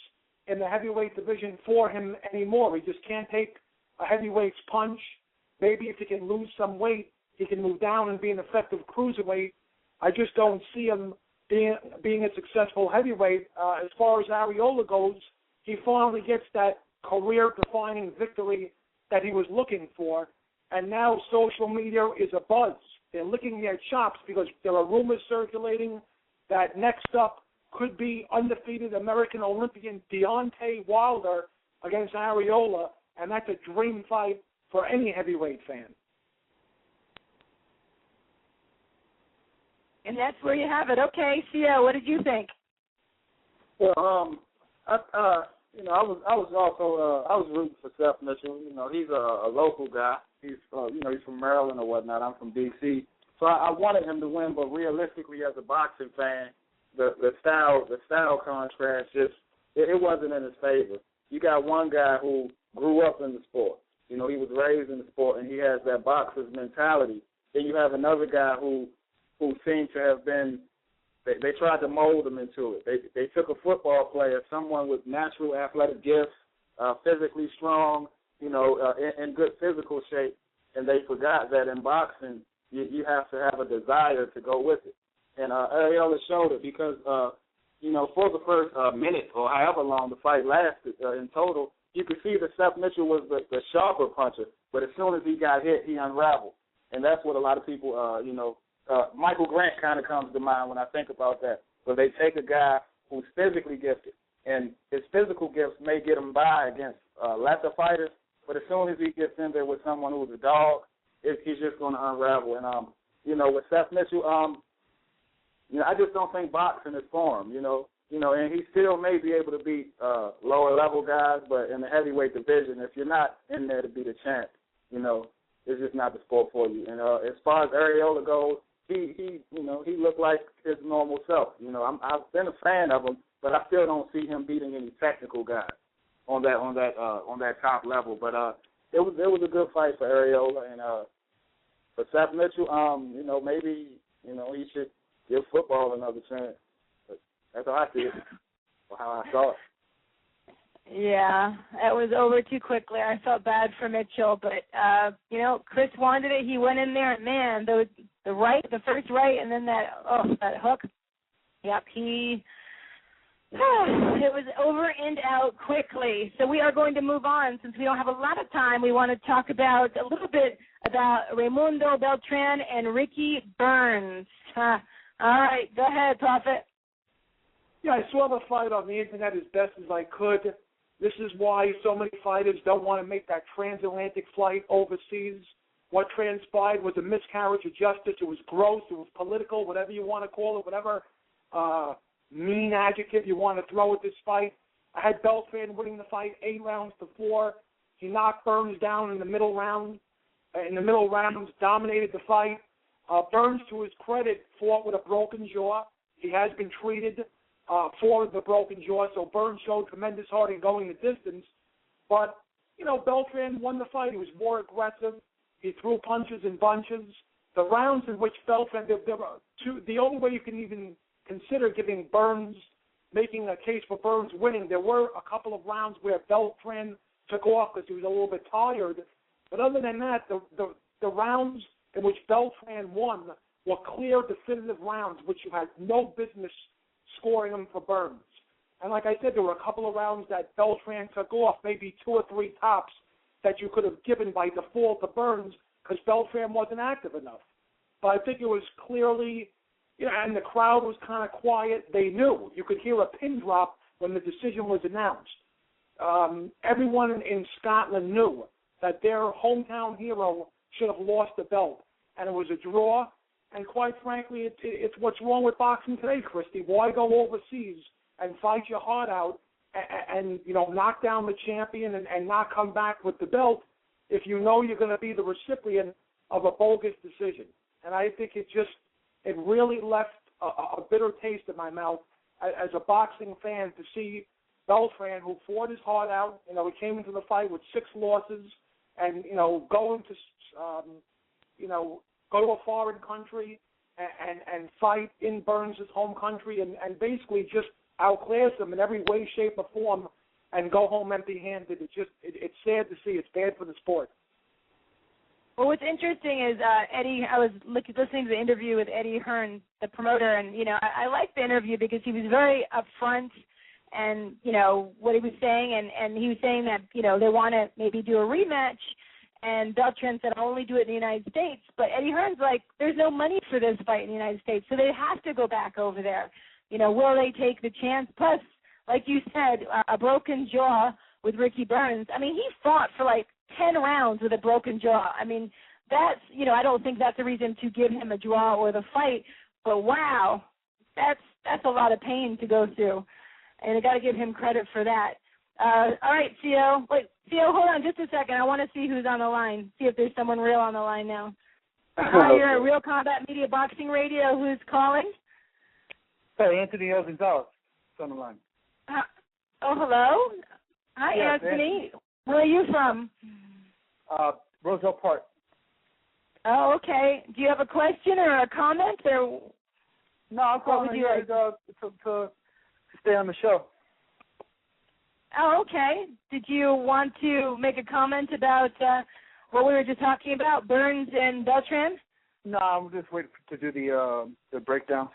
in the heavyweight division for him anymore. He just can't take a heavyweight's punch. Maybe if he can lose some weight, he can move down and be an effective cruiserweight. I just don't see him being a successful heavyweight. As far as Areola goes, he finally gets that career-defining victory that he was looking for, and now social media is abuzz. They're licking their chops because there are rumors circulating that next up could be undefeated American Olympian Deontay Wilder against Areola, and that's a dream fight for any heavyweight fan. And that's where you have it. Okay, Sia, what did you think? Well, I was rooting for Seth Mitchell. He's a local guy. He's he's from Maryland or whatnot. I'm from D.C. So I wanted him to win, but realistically, as a boxing fan, the style contrast it wasn't in his favor. You got one guy who grew up in the sport. He was raised in the sport, and he has that boxer's mentality. Then you have another guy who seemed to have been They tried to mold him into it. They took a football player, someone with natural athletic gifts, physically strong, in good physical shape, and they forgot that in boxing you have to have a desire to go with it. And Ariola showed it because, for the first minute or however long the fight lasted in total, you could see that Seth Mitchell was the sharper puncher, but as soon as he got hit, he unraveled. And that's what a lot of people, Michael Grant kind of comes to mind when I think about that, where they take a guy who's physically gifted, and his physical gifts may get him by against lesser fighters, but as soon as he gets in there with someone who's a dog, he's just going to unravel. And, with Seth Mitchell, I just don't think boxing is for him, and he still may be able to beat lower-level guys, but in the heavyweight division, if you're not in there to be the champ, it's just not the sport for you. And as far as Ariola goes, he looked like his normal self. I've been a fan of him, but I still don't see him beating any technical guys on that top level. But it was a good fight for Ariola, and for Seth Mitchell, maybe he should give football another chance. But that's how I see it, or how I saw it. Yeah, it was over too quickly. I felt bad for Mitchell, but Chris wanted it. He went in there, and man, the first right, and then that hook. Yep, it was over and out quickly. So we are going to move on since we don't have a lot of time. We want to talk about a little bit about Raimundo Beltran and Ricky Burns. All right, go ahead, Prophet. Yeah, I saw the fight on the internet as best as I could. This is why so many fighters don't want to make that transatlantic flight overseas. What transpired was a miscarriage of justice. It was gross. It was political, whatever you want to call it, whatever mean adjective you want to throw at this fight. I had Beltran winning the fight 8-4. He knocked Burns down in the middle round. In the middle rounds, dominated the fight. Burns, to his credit, fought with a broken jaw. He has been treated for the broken jaw, so Burns showed tremendous heart in going the distance. But, Beltran won the fight. He was more aggressive. He threw punches in bunches. The rounds in which Beltran, the only way you can even consider making a case for Burns winning, there were a couple of rounds where Beltran took off because he was a little bit tired. But other than that, the rounds in which Beltran won were clear, definitive rounds, which you had no business scoring them for Burns. And like I said, there were a couple of rounds that Beltran took off, maybe 2 or 3 tops that you could have given by default to Burns because Beltran wasn't active enough. But I think it was clearly, and the crowd was kind of quiet. They knew. You could hear a pin drop when the decision was announced. Everyone in Scotland knew that their hometown hero should have lost the belt, and it was a draw. And quite frankly, it's what's wrong with boxing today, Christy. Why go overseas and fight your heart out and knock down the champion and not come back with the belt if you know you're going to be the recipient of a bogus decision? And I think it really left a bitter taste in my mouth as a boxing fan to see Beltran, who fought his heart out. He came into the fight with 6 losses, and going to go to a foreign country and fight in Burns' home country and basically just outclass him in every way, shape, or form and go home empty-handed. It's sad to see. It's bad for the sport. Well, what's interesting is Eddie, I was listening to the interview with Eddie Hearn, the promoter, and, I liked the interview because he was very upfront and, what he was saying, and he was saying that, they want to maybe do a rematch. And Beltran said, I'll only do it in the United States. But Eddie Hearn's like, there's no money for this fight in the United States, so they have to go back over there. Will they take the chance? Plus, like you said, a broken jaw with Ricky Burns. I mean, he fought for like 10 rounds with a broken jaw. I mean, that's, I don't think that's a reason to give him a draw or the fight. But, wow, that's a lot of pain to go through. And I got to give him credit for that. All right, Theo. Wait, Theo, hold on just a second. I want to see who's on the line, see if there's someone real on the line now. Hi, you're at Real Combat Media Boxing Radio. Who's calling? Hey, Anthony Gonzalez is on the line. Hello? Hi, yes, Anthony. Where are you from? Roselle Park. Oh, okay. Do you have a question or a comment? Or No, I'm calling you to stay on the show. Oh, okay. Did you want to make a comment about what we were just talking about, Burns and Beltran? No, I'm just waiting to do the breakdown.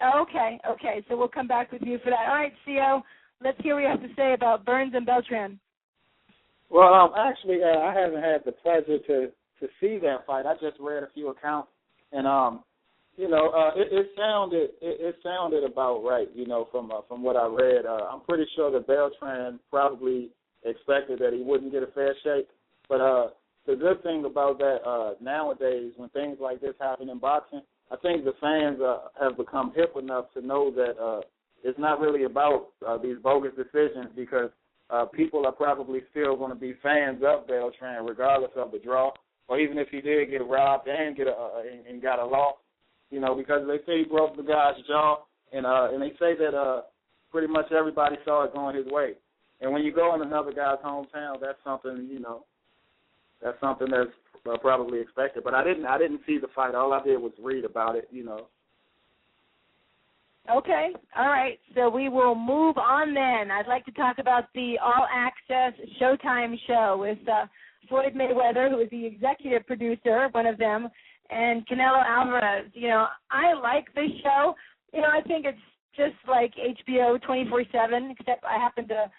Oh, okay. So we'll come back with you for that. All right, CO, let's hear what you have to say about Burns and Beltran. Well, actually, I haven't had the pleasure to see that fight. I just read a few accounts, and it sounded about right. From what I read, I'm pretty sure that Beltran probably expected that he wouldn't get a fair shake. But the good thing about that nowadays, when things like this happen in boxing, I think the fans have become hip enough to know that it's not really about these bogus decisions, because people are probably still going to be fans of Beltran regardless of the draw, or even if he did get robbed and got a loss, because they say he broke the guy's jaw, and they say that pretty much everybody saw it going his way. And when you go in another guy's hometown, that's something that's probably expected. But I didn't see the fight. All I did was read about it. Okay. All right. So we will move on then. I'd like to talk about the all-access Showtime show with Floyd Mayweather, who is the executive producer, one of them, and Canelo Alvarez. I like this show. I think it's just like HBO 24/7, except I happen to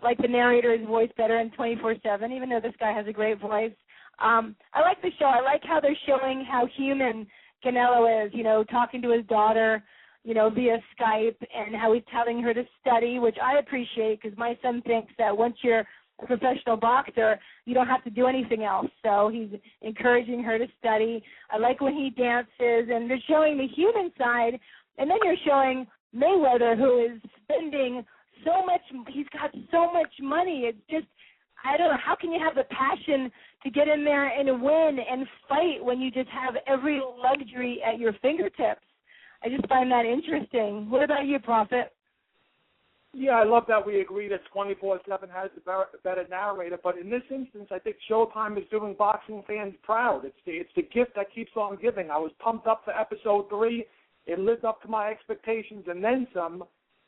like the narrator's voice better in 24/7, even though this guy has a great voice. I like the show. I like how they're showing how human Canelo is, talking to his daughter, via Skype, and how he's telling her to study, which I appreciate, because my son thinks that once you're a professional boxer, you don't have to do anything else. So he's encouraging her to study. I like when he dances, and they're showing the human side, and then you're showing Mayweather, who is spending so much. He's got so much money. It's just, I don't know, how can you have the passion to get in there and win and fight when you just have every luxury at your fingertips? I just find that interesting. What about you, Prophet? Yeah, I love that we agree that 24/7 has the better narrator, but in this instance, I think Showtime is doing boxing fans proud. It's the gift that keeps on giving. I was pumped up for episode 3. It lived up to my expectations and then some,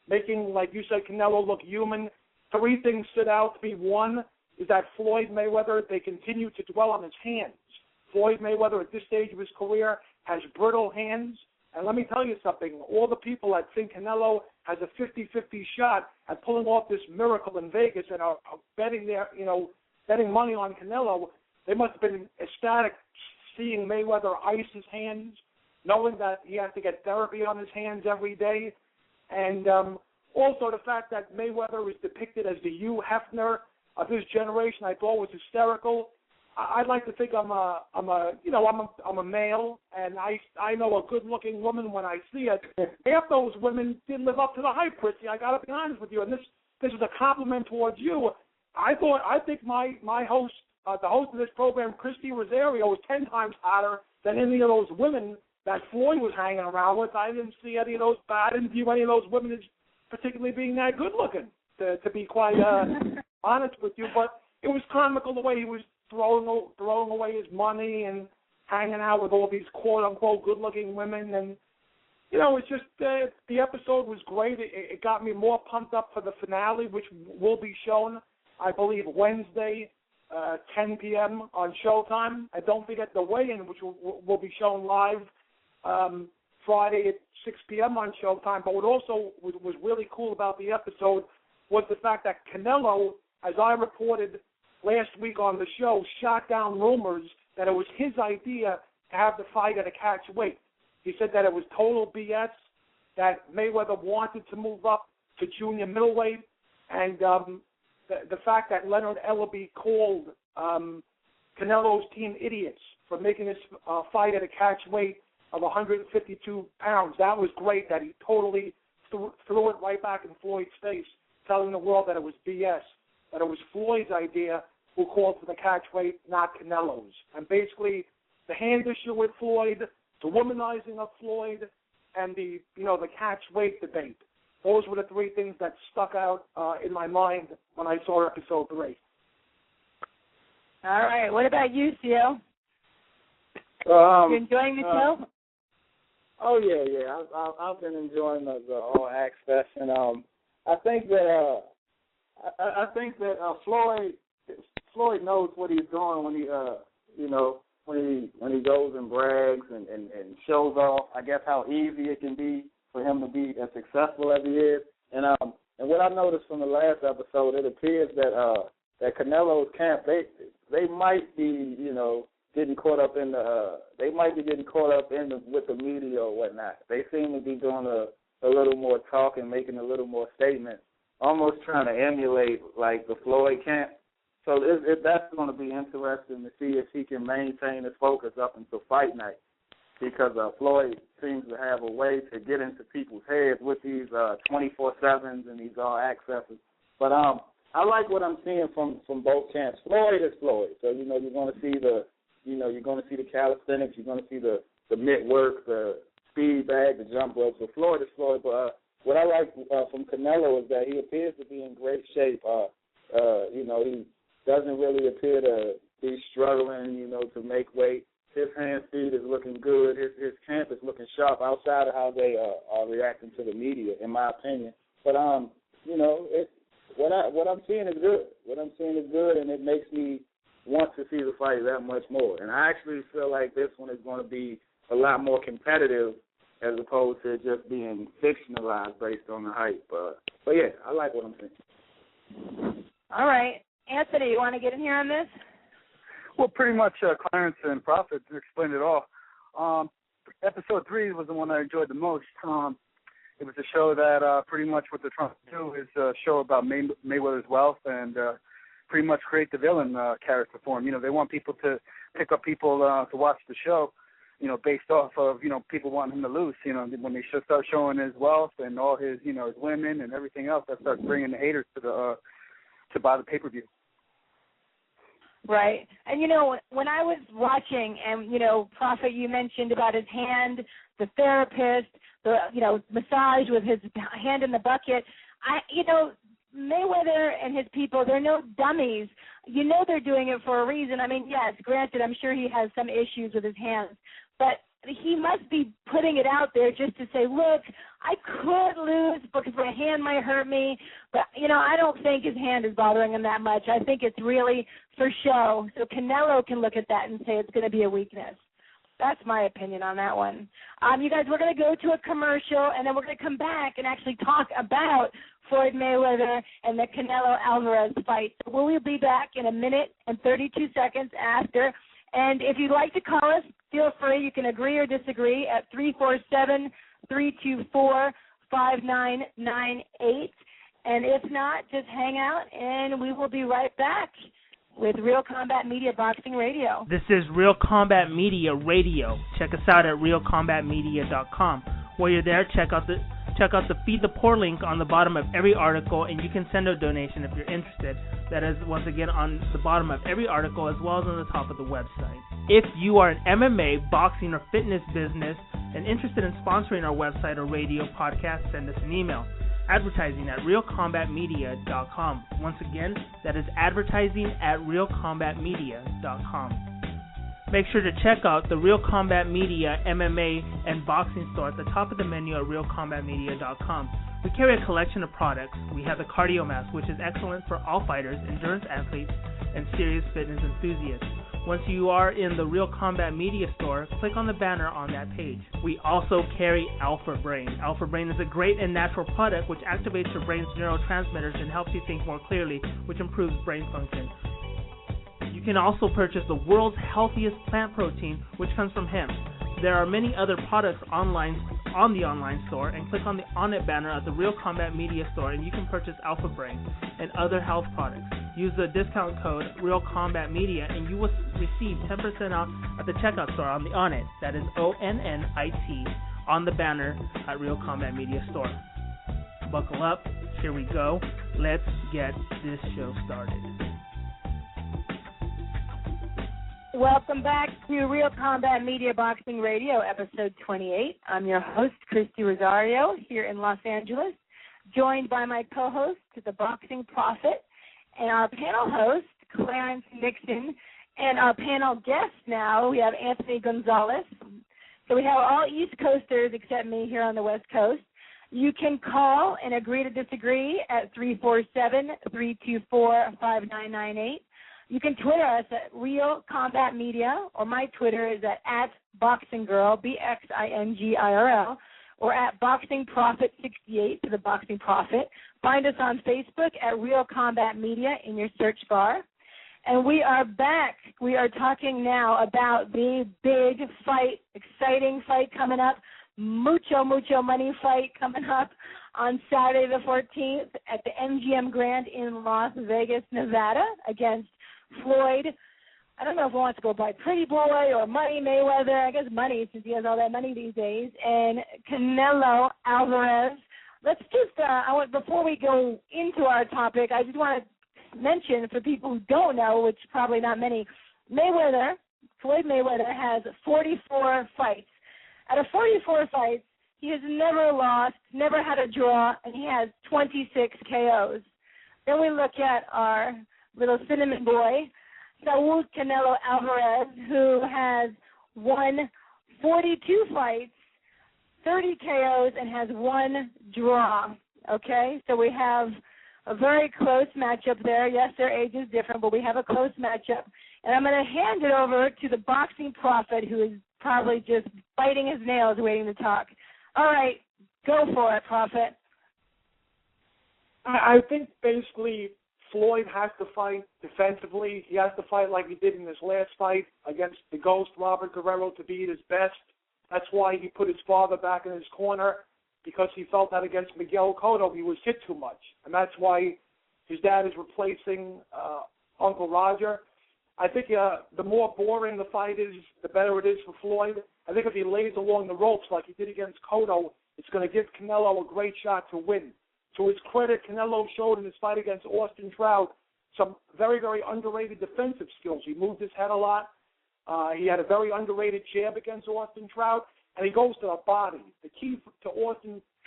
making, like you said, Canelo look human. 3 things stood out to me. One is that Floyd Mayweather, they continue to dwell on his hands. Floyd Mayweather, at this stage of his career, has brittle hands. And let me tell you something, all the people that think Canelo has a 50-50 shot at pulling off this miracle in Vegas and are betting betting money on Canelo, they must have been ecstatic seeing Mayweather ice his hands, knowing that he has to get therapy on his hands every day. And also the fact that Mayweather is depicted as the Hugh Hefner of his generation, I thought was hysterical. I'd like to think I'm a male, and I know a good-looking woman when I see it. Half those women didn't live up to the hype, Chrissy. I got to be honest with you, and this is a compliment towards you. I think my host, the host of this program, Christy Rosario, was 10 times hotter than any of those women that Floyd was hanging around with. I didn't see any of those. I didn't view any of those women as particularly being that good-looking, to be quite honest with you. But it was comical the way he was throwing away his money and hanging out with all these quote-unquote good-looking women. And, it's just the episode was great. It got me more pumped up for the finale, which will be shown, I believe, Wednesday, 10 p.m. on Showtime. And don't forget the weigh-in, which will be shown live Friday at 6 p.m. on Showtime. But what also was really cool about the episode was the fact that Canelo, as I reported last week on the show, shot down rumors that it was his idea to have the fight at a catch weight. He said that it was total BS, that Mayweather wanted to move up to junior middleweight, and the fact that Leonard Ellaby called Canelo's team idiots for making this fight at a catch weight of 152 pounds. That was great, that he totally threw it right back in Floyd's face, telling the world that it was BS, that it was Floyd's idea who called for the catch weight, not Canelo's. And basically, the hand issue with Floyd, the womanizing of Floyd, and the catch weight debate. Those were the 3 things that stuck out in my mind when I saw episode 3. All right. What about you, Theo? You enjoying the show? Oh yeah. I've been enjoying the All Access, and I think that Floyd knows what he's doing when he when he goes and brags and shows off. I guess how easy it can be for him to be as successful as he is, and what I noticed from the last episode, it appears that Canelo's camp they might be getting caught up in with the media or whatnot. They seem to be doing a little more talking, making a little more statement, almost trying to emulate like the Floyd camp. So that's going to be interesting to see if he can maintain his focus up until fight night, because Floyd seems to have a way to get into people's heads with these 24/7s and these All Accesses. But I like what I'm seeing from both camps. Floyd is Floyd, so you're going to see the calisthenics, you're going to see the mitt work, the speed bag, the jump rope. So Floyd is Floyd. But what I like from Canelo is that he appears to be in great shape. He doesn't really appear to be struggling, to make weight. His hand speed is looking good. His camp is looking sharp outside of how they are reacting to the media, in my opinion. But what I'm seeing is good. What I'm seeing is good, and it makes me want to see the fight that much more. And I actually feel like this one is going to be a lot more competitive as opposed to just being fictionalized based on the hype. But yeah, I like what I'm seeing. All right. Anthony, you want to get in here on this? Well, pretty much Clarence and Prophet explained it all. Episode 3 was the one I enjoyed the most. It was a show that pretty much what they're trying to do is a show about Mayweather's wealth and pretty much create the villain character for him. They want people to pick up people to watch the show, based off of, people wanting him to lose. When they start showing his wealth and all his, his women and everything else, that starts bringing the haters to buy the pay-per-view. Right. And, when I was watching and, Prophet, you mentioned about his hand, the therapist, the, massage with his hand in the bucket. Mayweather and his people, they're no dummies. They're doing it for a reason. I mean, yes, granted, I'm sure he has some issues with his hands, but he must be putting it out there just to say, look, I could lose because my hand might hurt me, but, I don't think his hand is bothering him that much. I think it's really for show. So Canelo can look at that and say it's going to be a weakness. That's my opinion on that one. You guys, we're going to go to a commercial, and then we're going to come back and actually talk about Floyd Mayweather and the Canelo-Alvarez fight. So we'll be back in a minute and 32 seconds after. And if you'd like to call us, feel free. You can agree or disagree at 347-324-5998. And if not, just hang out, and we will be right back with Real Combat Media Boxing Radio. This is Real Combat Media Radio. Check us out at realcombatmedia.com. While you're there, check out the Feed the Poor link on the bottom of every article, and you can send a donation if you're interested. That is, once again, on the bottom of every article as well as on the top of the website. If you are an MMA, boxing, or fitness business and interested in sponsoring our website or radio podcast, send us an email. Advertising at realcombatmedia.com. Once again, that is advertising at realcombatmedia.com. Make sure to check out the Real Combat Media MMA and boxing store at the top of the menu at realcombatmedia.com. We carry a collection of products. We have the Cardio Mask, which is excellent for all fighters, endurance athletes, and serious fitness enthusiasts. Once you are in the Real Combat Media store, click on the banner on that page. We also carry Alpha Brain. Alpha Brain is a great and natural product which activates your brain's neurotransmitters and helps you think more clearly, which improves brain function. You can also purchase the world's healthiest plant protein, which comes from hemp. There are many other products online on the online store, and click on the On It banner at the Real Combat Media store, and you can purchase Alpha Brain and other health products. Use the discount code Real Combat Media, and you will receive 10% off at the checkout store on the On It. That is ONNIT on the banner at Real Combat Media store. Buckle up. Here we go. Let's get this show started. Welcome back to Real Combat Media Boxing Radio, episode 28. I'm your host, Christy Rosario, here in Los Angeles, joined by my co-host, the Boxing Prophet, and our panel host, Clarence Nixon, and our panel guest now, we have Anthony Gonzalez. So we have all East Coasters except me here on the West Coast. You can call and agree to disagree at 347-324-5998. You can Twitter us at Real Combat Media, or my Twitter is at BoxingGirl, BXINGIRL, or at Boxing Prophet 68 for the Boxing Prophet. Find us on Facebook at Real Combat Media in your search bar. And we are back. We are talking now about the big fight, exciting fight coming up, mucho money fight coming up on Saturday the 14th at the MGM Grand in Las Vegas, Nevada, against Floyd. I don't know if he wants to go by Pretty Boy or Money Mayweather. I guess Money, since he has all that money these days. And Canelo Alvarez. Let's just, before we go into our topic, I just want to mention for people who don't know, which probably not many, Floyd Mayweather has 44 fights. Out of 44 fights, he has never lost, never had a draw, and he has 26 KOs. Then we look at our little cinnamon boy, Saul Canelo Alvarez, who has won 42 fights, 30 KOs, and has one draw. Okay, so we have a very close matchup there. Yes, their age is different, but we have a close matchup. And I'm going to hand it over to the Boxing Prophet, who is probably just biting his nails waiting to talk. All right, go for it, Prophet. I think basically Floyd has to fight defensively. He has to fight like he did in his last fight against the Ghost, Robert Guerrero, to be at his best. That's why he put his father back in his corner, because he felt that against Miguel Cotto he was hit too much. And that's why his dad is replacing Uncle Roger. I think the more boring the fight is, the better it is for Floyd. I think if he lays along the ropes like he did against Cotto, it's going to give Canelo a great shot to win. To his credit, Canelo showed in his fight against Austin Trout some very, very underrated defensive skills. He moved his head a lot. He had a very underrated jab against Austin Trout, and he goes to the body. The key to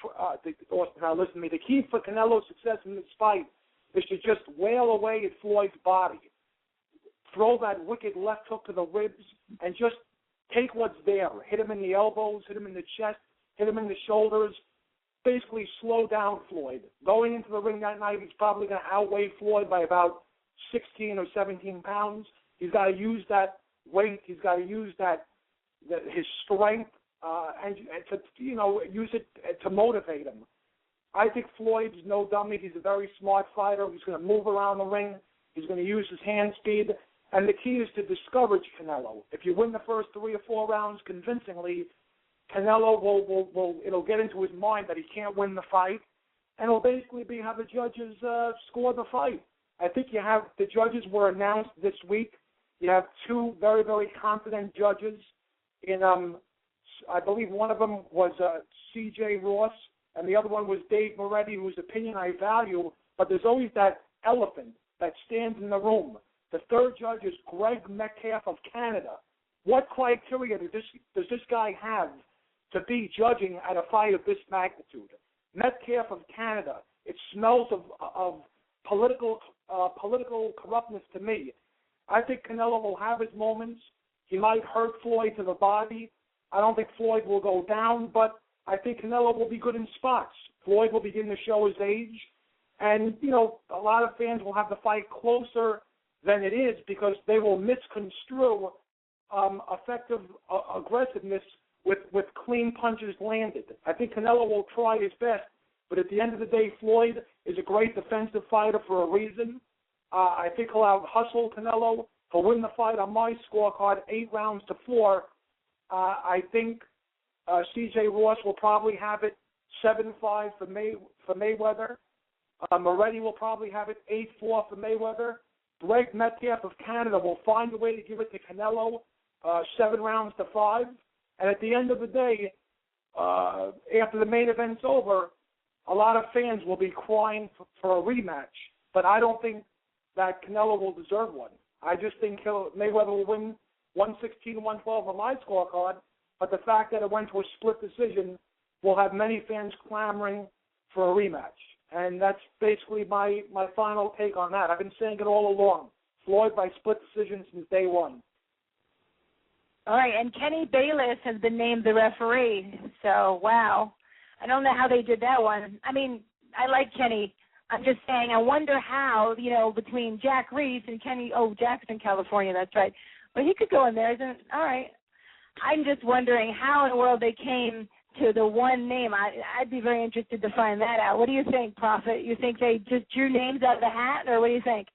the key for Canelo's success in this fight is to just wail away at Floyd's body. Throw that wicked left hook to the ribs and just take what's there. Hit him in the elbows, hit him in the chest, hit him in the shoulders. Basically slow down Floyd. Going into the ring that night, he's probably going to outweigh Floyd by about 16 or 17 pounds. He's got to use that weight. He's got to use his strength and to use it to motivate him. I think Floyd's no dummy. He's a very smart fighter. He's going to move around the ring. He's going to use his hand speed. And the key is to discourage Canelo. If you win the first 3 or 4 rounds convincingly, Canelo it'll get into his mind that he can't win the fight, and it'll basically be how the judges score the fight. I think the judges were announced this week. You have 2 very, very competent judges. I believe one of them was C.J. Ross, and the other one was Dave Moretti, whose opinion I value, but there's always that elephant that stands in the room. The third judge is Greg Metcalf of Canada. What criteria does this guy have to be judging at a fight of this magnitude? Metcalf of Canada. It smells of political corruptness to me. I think Canelo will have his moments. He might hurt Floyd to the body. I don't think Floyd will go down, but I think Canelo will be good in spots. Floyd will begin to show his age, and a lot of fans will have the fight closer than it is because they will misconstrue effective aggressiveness with clean punches landed. I think Canelo will try his best, but at the end of the day, Floyd is a great defensive fighter for a reason. I think he'll out-hustle Canelo. He'll win the fight on my scorecard 8-4. I think C.J. Ross will probably have it 7-5 for Mayweather. Moretti will probably have it 8-4 for Mayweather. Greg Metcalf of Canada will find a way to give it to Canelo 7-5. And at the end of the day, after the main event's over, a lot of fans will be crying for a rematch. But I don't think that Canelo will deserve one. I just think Mayweather will win 116-112 on my scorecard. But the fact that it went to a split decision will have many fans clamoring for a rematch. And that's basically my final take on that. I've been saying it all along. Floyd by split decision since day one. All right, and Kenny Bayless has been named the referee. So, wow. I don't know how they did that one. I mean, I like Kenny. I'm just saying, I wonder how, between Jack Reese and Kenny, Jack's in California, that's right. But he could go in there, isn't it? All right. I'm just wondering how in the world they came to the one name. I'd be very interested to find that out. What do you think, Prophet? You think they just drew names out of the hat, or what do you think?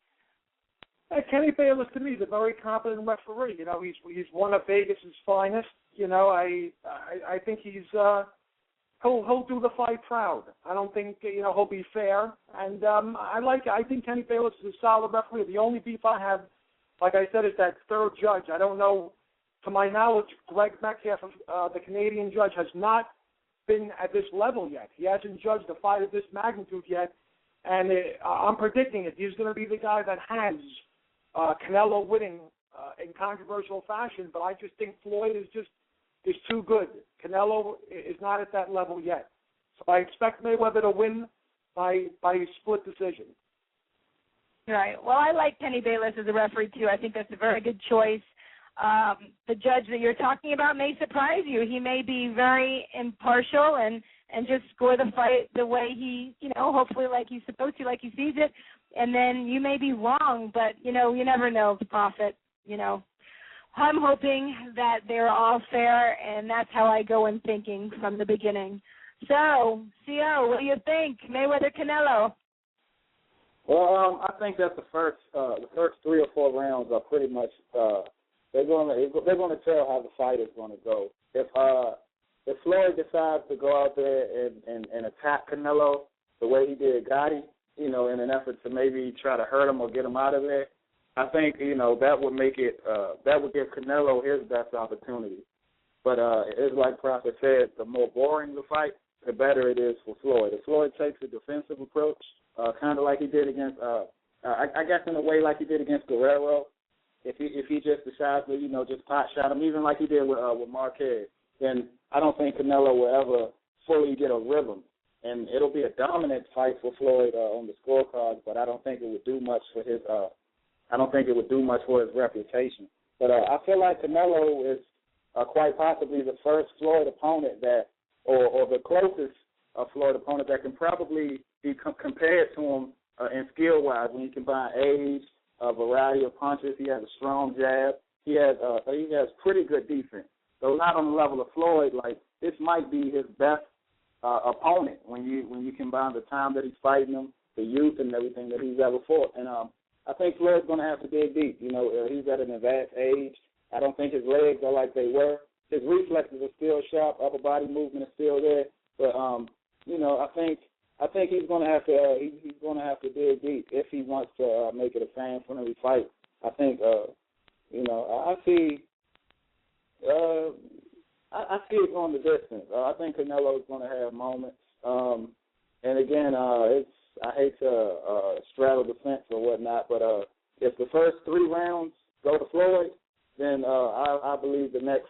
Kenny Bayless, to me, is a very competent referee. He's one of Vegas's finest. I think he'll do the fight proud. I don't think he'll be fair, and I think Kenny Bayless is a solid referee. The only beef I have, like I said, is that third judge. I don't know. To my knowledge, Greg Metcalf, the Canadian judge, has not been at this level yet. He hasn't judged a fight of this magnitude yet, and I'm predicting it. He's going to be the guy that has Canelo winning in controversial fashion, but I just think Floyd is too good. Canelo is not at that level yet. So I expect Mayweather to win by split decision. Right. Well, I like Kenny Bayless as a referee, too. I think that's a very good choice. The judge that you're talking about may surprise you. He may be very impartial and just score the fight the way he, hopefully like he's supposed to, like he sees it. And then you may be wrong, but, you never know, the Prophet, I'm hoping that they're all fair, and that's how I go in thinking from the beginning. So, CO, what do you think? Mayweather Canelo? Well, I think that the first 3 or 4 rounds are pretty much they're going to tell how the fight is going to go. If Floyd decides to go out there and attack Canelo the way he did Gotti, in an effort to maybe try to hurt him or get him out of there, I think that would make it that would give Canelo his best opportunity. But it's like Prophet said, the more boring the fight, the better it is for Floyd. If Floyd takes a defensive approach, kind of like he did against, I guess in a way like he did against Guerrero, if he just decides to just pot shot him, even like he did with Marquez, then I don't think Canelo will ever fully get a rhythm. And it'll be a dominant fight for Floyd on the scorecard, but I don't think it would do much for his. I don't think it would do much for his reputation. But I feel like Canelo is quite possibly the first Floyd opponent or the closest Floyd opponent that can probably be compared to him in skill-wise when you combine age, a variety of punches. He has a strong jab. He has pretty good defense. So not on the level of Floyd, like this might be his best opponent when you combine the time that he's fighting him, the youth and everything that he's ever fought. And I think Floyd's going to have to dig deep. He's at an advanced age. I don't think his legs are like they were. His reflexes are still sharp. Upper body movement is still there. But I think he's going to have to he's going to have to dig deep if he wants to make it a fan-friendly fight. I think I see it going the distance. I think Canelo is going to have moments. And again, I hate to straddle the fence or whatnot, but if the first 3 rounds go to Floyd, then I believe the next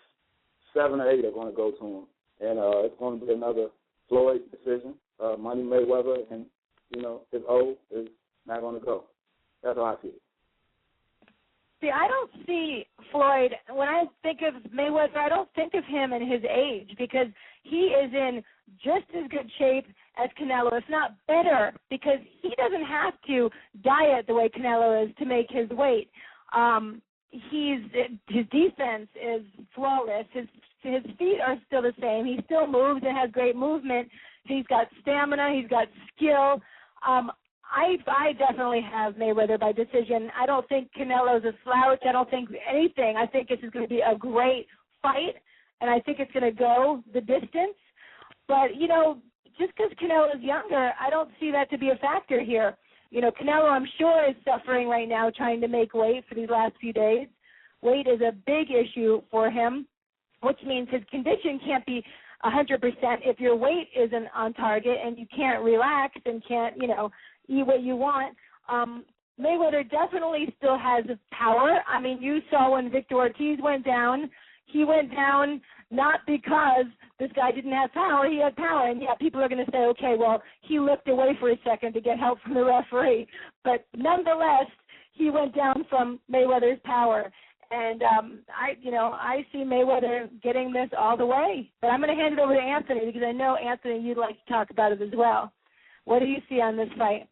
7 or 8 are going to go to him, and it's going to be another Floyd decision. Money Mayweather, and his O is not going to go. That's how I see it. See, I don't see Floyd, when I think of Mayweather, I don't think of him in his age because he is in just as good shape as Canelo, if not better, because he doesn't have to diet the way Canelo is to make his weight. His defense is flawless. His feet are still the same. He still moves and has great movement. He's got stamina. He's got skill. I definitely have Mayweather by decision. I don't think Canelo's a slouch. I don't think anything. I think this is going to be a great fight, and I think it's going to go the distance. But, just because Canelo is younger, I don't see that to be a factor here. Canelo, I'm sure, is suffering right now trying to make weight for these last few days. Weight is a big issue for him, which means his condition can't be 100% if your weight isn't on target and you can't relax and can't, eat what you want. Mayweather definitely still has power. I mean, you saw when Victor Ortiz went down, he went down not because this guy didn't have power, he had power. And, yeah, people are going to say, okay, well, he looked away for a second to get help from the referee. But nonetheless, he went down from Mayweather's power. And I see Mayweather getting this all the way. But I'm going to hand it over to Anthony because I know, Anthony, you'd like to talk about it as well. What do you see on this fight?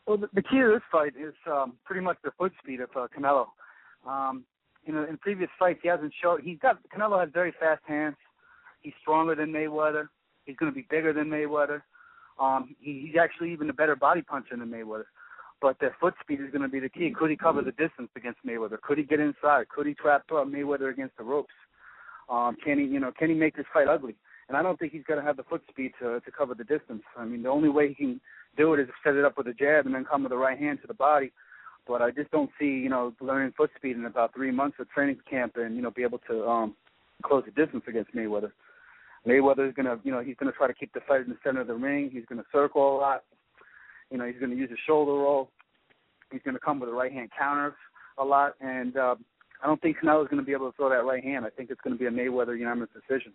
Well, the key to this fight is pretty much the foot speed of Canelo. In previous fights, he hasn't showed. Canelo has very fast hands. He's stronger than Mayweather. He's going to be bigger than Mayweather. He's actually even a better body puncher than Mayweather. But the foot speed is going to be the key. Could he cover the distance against Mayweather? Could he get inside? Could he trap Mayweather against the ropes? Can he make this fight ugly? And I don't think he's going to have the foot speed to cover the distance. I mean, the only way he can do it is set it up with a jab and then come with the right hand to the body. But I just don't see, learning foot speed in about 3 months of training camp and, be able to close the distance against Mayweather. Mayweather is going to, he's going to try to keep the fight in the center of the ring. He's going to circle a lot. He's going to use a shoulder roll. He's going to come with the right-hand counters a lot. And I don't think Canelo's going to be able to throw that right hand. I think it's going to be a Mayweather unanimous decision.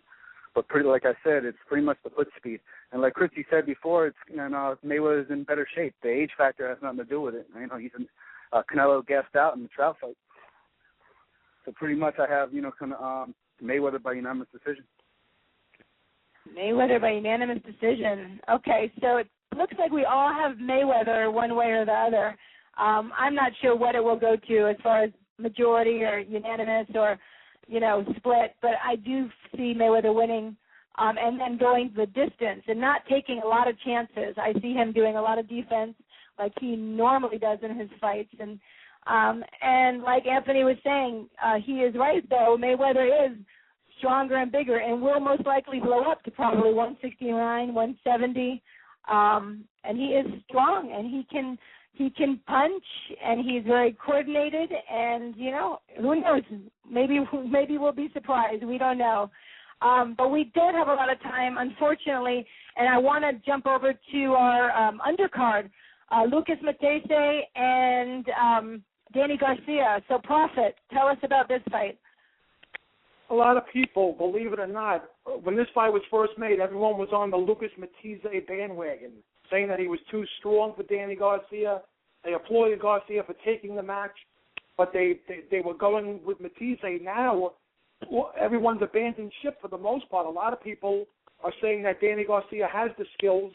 But like I said, it's pretty much the foot speed. And like Christy said before, Mayweather's in better shape. The age factor has nothing to do with it. Canelo gassed out in the Trout fight. So pretty much I have, Mayweather by unanimous decision. Mayweather by unanimous decision. Okay, so it looks like we all have Mayweather one way or the other. I'm not sure what it will go to as far as majority or unanimous or, split, but I do see Mayweather winning and then going the distance and not taking a lot of chances. I see him doing a lot of defense like he normally does in his fights. And like Anthony was saying, he is right, though. Mayweather is stronger and bigger and will most likely blow up to probably 169, 170. And he is strong, and he can punch, and he's very coordinated, and, who knows? Maybe we'll be surprised. We don't know. But we don't have a lot of time, unfortunately, and I want to jump over to our undercard, Lucas Matese and Danny Garcia. So, Prophet, tell us about this fight. A lot of people, believe it or not, when this fight was first made, everyone was on the Lucas Matese bandwagon, saying that he was too strong for Danny Garcia. They applauded Garcia for taking the match, but they were going with Matese. Now, everyone's abandoned ship for the most part. A lot of people are saying that Danny Garcia has the skills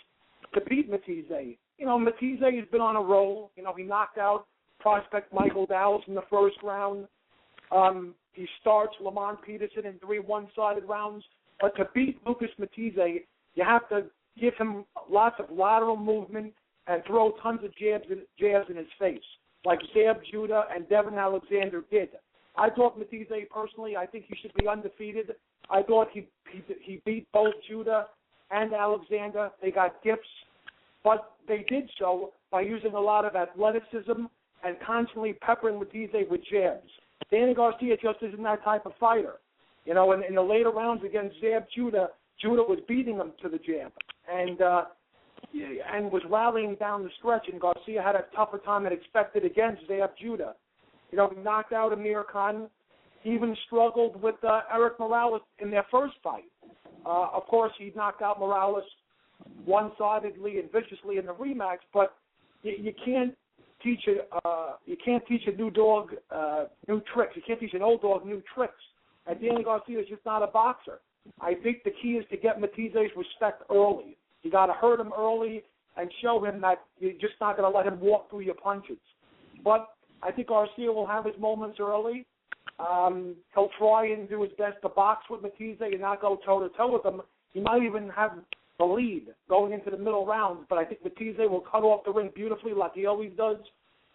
to beat Matese. Matese has been on a roll. He knocked out prospect Michael Dallas in the first round. He starts Lamont Peterson in 3 one-sided rounds. But to beat Lucas Matese, you have to give him lots of lateral movement and throw tons of jabs in his face, like Zab Judah and Devin Alexander did. I thought Matese, personally, I think he should be undefeated. I thought he beat both Judah and Alexander. They got gifts, but they did so by using a lot of athleticism and constantly peppering Matese with jabs. Danny Garcia just isn't that type of fighter. In the later rounds against Zab Judah, Judah was beating him to the jab and was rallying down the stretch, and Garcia had a tougher time than expected against Zab Judah. He knocked out Amir Khan. He even struggled with Eric Morales in their first fight. Of course, he knocked out Morales one-sidedly and viciously in the rematch, but you can't teach a new dog new tricks. You can't teach an old dog new tricks. And Danny Garcia is just not a boxer. I think the key is to get Matese's respect early. You got to hurt him early and show him that you're just not going to let him walk through your punches. But I think Garcia will have his moments early. He'll try and do his best to box with Matese and not go toe-to-toe with him. He might even have the lead going into the middle rounds, but I think Matese will cut off the ring beautifully like he always does.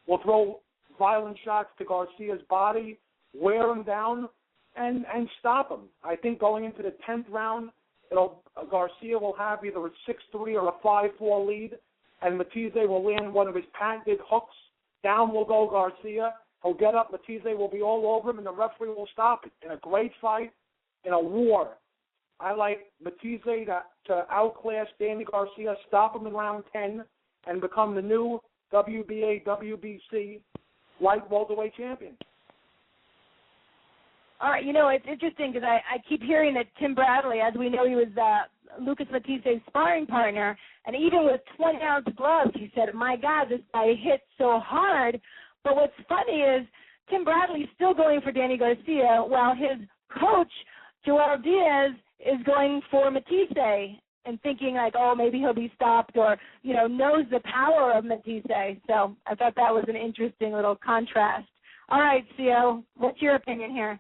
Will throw violent shots to Garcia's body, wear him down, and stop him. I think going into the 10th round, Garcia will have either a 6-3 or a 5-4 lead, and Matese will land one of his patented hooks. Down will go Garcia. He'll get up. Matese will be all over him, and the referee will stop it. In a great fight, in a war, I like Matese to outclass Danny Garcia, stop him in round 10, and become the new WBA, WBC light welterweight champion. All right, it's interesting because I keep hearing that Tim Bradley, as we know, he was Lucas Matese's sparring partner, and even with 20-ounce gloves, he said, my God, this guy hit so hard. But what's funny is Tim Bradley's still going for Danny Garcia, while his coach, Joel Diaz, is going for Matisse and thinking like, oh, maybe he'll be stopped or, knows the power of Matisse. So I thought that was an interesting little contrast. All right, Co, what's your opinion here?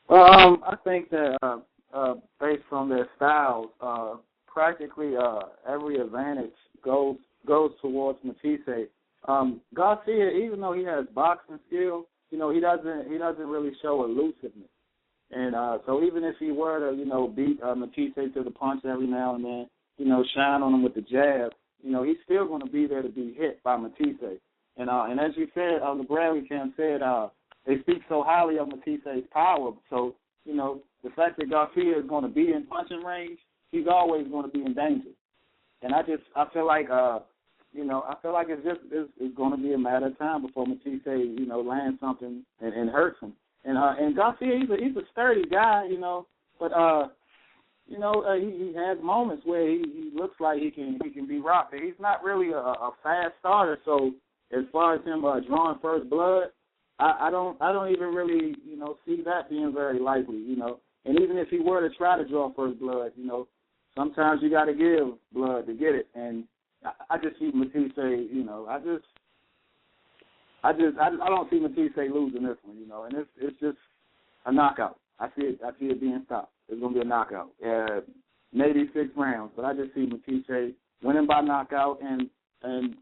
Well, I think that based on their styles, practically every advantage goes towards Matisse. Garcia, even though he has boxing skill, he doesn't really show elusiveness. And so even if he were to, beat Matisse to the punch every now and then, shine on him with the jab, he's still going to be there to be hit by Matisse. And as you said, the Bradley camp said, they speak so highly of Matisse's power. So, the fact that Garcia is going to be in punching range, he's always going to be in danger. And I feel like, it's going to be a matter of time before Matisse, lands something and hurts him. And Garcia, he's a sturdy guy, but he has moments where he looks like he can be rocked. He's not really a fast starter, so as far as him drawing first blood, I don't even really see that being very likely, And even if he were to try to draw first blood, sometimes you got to give blood to get it. And I just see Matisse, I don't see Matisse losing this one, and it's just a knockout. I see it being stopped. It's going to be a knockout. Maybe 6 rounds, but I just see Matisse winning by knockout and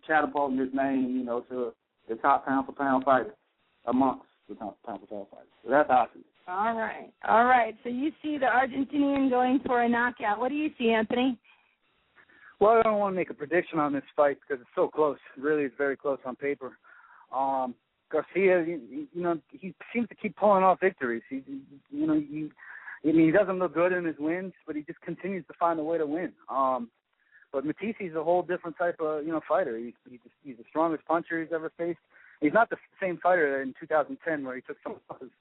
catapulting his name, to the top pound-for-pound fighter amongst the top pound-for-pound fighters. So that's how I see it. All right. So you see the Argentinian going for a knockout. What do you see, Anthony? Well, I don't want to make a prediction on this fight because it's so close. Really, it's very close on paper. Garcia, he seems to keep pulling off victories. He doesn't look good in his wins, but he just continues to find a way to win. But Matisse's a whole different type of, fighter. He's the strongest puncher he's ever faced. He's not the same fighter in 2010 where he took some of his,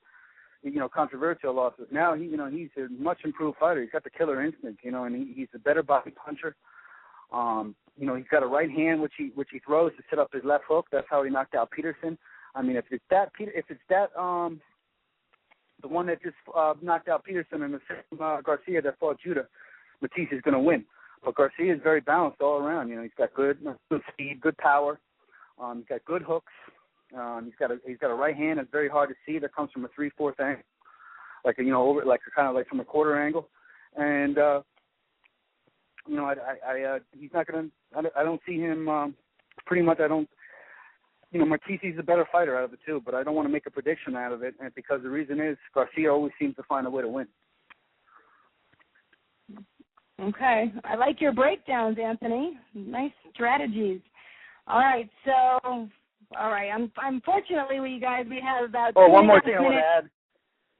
controversial losses. Now he's a much improved fighter. He's got the killer instinct, and he's a better body puncher. He's got a right hand which he throws to set up his left hook. That's how he knocked out Peterson. I mean, if it's that the one that just knocked out Peterson and the same Garcia that fought Judah, Matisse is going to win. But Garcia is very balanced all around. He's got good speed, good power. He's got good hooks. He's got a right hand that's very hard to see that comes from a 3/4 angle, like from a quarter angle, and he's not going to. I don't see him. Pretty much, I don't. Matisse's a better fighter out of the two, but I don't want to make a prediction out of it, and because the reason is Garcia always seems to find a way to win. Okay, I like your breakdowns, Anthony. Nice strategies. All right, so. All right. Unfortunately, we have about. Oh, one more thing I want to add.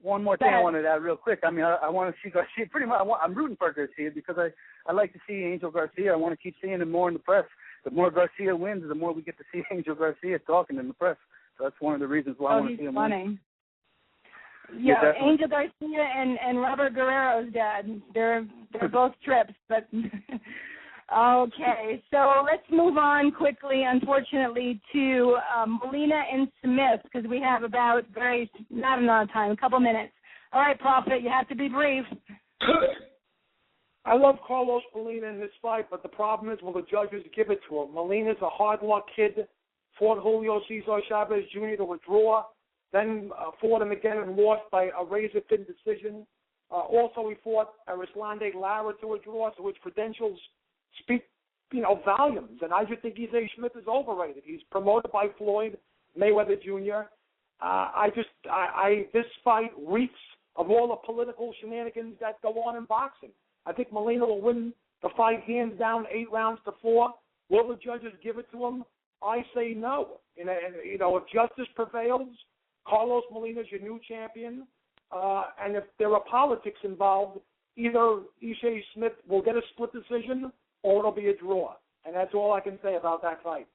One more thing I wanted to add real quick. I mean, I want to see Garcia. Pretty much, I'm rooting for Garcia because I like to see Angel Garcia. I want to keep seeing him more in the press. The more Garcia wins, the more we get to see Angel Garcia talking in the press. So that's one of the reasons why I want to see him win. Yeah, Angel Garcia and Robert Guerrero's dad. They're both trips, but. Okay, so let's move on quickly, unfortunately, to Molina and Smith, because we have not enough time, a couple minutes. All right, Prophet, you have to be brief. I love Carlos Molina in this fight, but the problem is, will the judges give it to him? Molina's a hard-luck kid, fought Julio Cesar Chavez Jr. to a draw, then fought him again and lost by a razor-thin decision. Also, he fought Arislande Lara to a draw, so his credentials speak, volumes. And I just think E.J. Smith is overrated. He's promoted by Floyd Mayweather Jr. This fight reeks of all the political shenanigans that go on in boxing. I think Molina will win the fight hands down, 8-4. Will the judges give it to him? I say no. And if justice prevails, Carlos Molina's your new champion. And if there are politics involved, either E.J. Smith will get a split decision or it'll be a draw. And that's all I can say about that fight.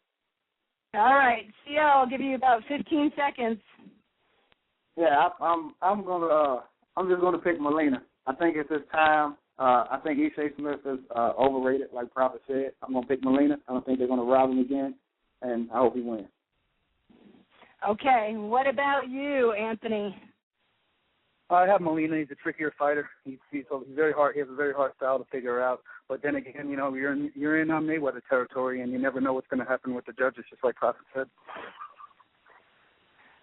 All right. CO, I'll give you about 15 seconds. Yeah, I'm just gonna pick Molina. I think it's his time. I think E.J. Smith is overrated, like Prophet said. I'm gonna pick Molina. I don't think they're gonna rob him again, and I hope he wins. Okay, what about you, Anthony? I have Molina. He's a trickier fighter. He's very hard. He has a very hard style to figure out. But then again, you know, you're in Mayweather territory, and you never know what's going to happen with the judges, just like Prophet said.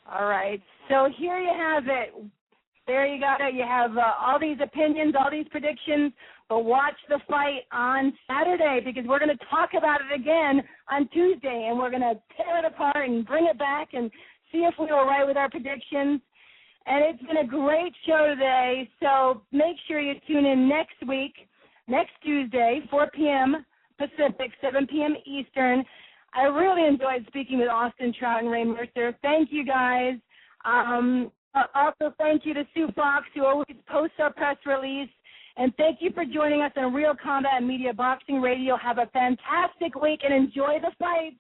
All right. So here you have it. There you got it. You have all these opinions, all these predictions, but watch the fight on Saturday because we're going to talk about it again on Tuesday, and we're going to tear it apart and bring it back and see if we were right with our predictions. And it's been a great show today, so make sure you tune in next week, next Tuesday, 4 p.m. Pacific, 7 p.m. Eastern. I really enjoyed speaking with Austin, Trout, and Ray Mercer. Thank you, guys. Also, thank you to Sue Fox, who always posts our press release. And thank you for joining us on Real Combat Media Boxing Radio. Have a fantastic week and enjoy the fights.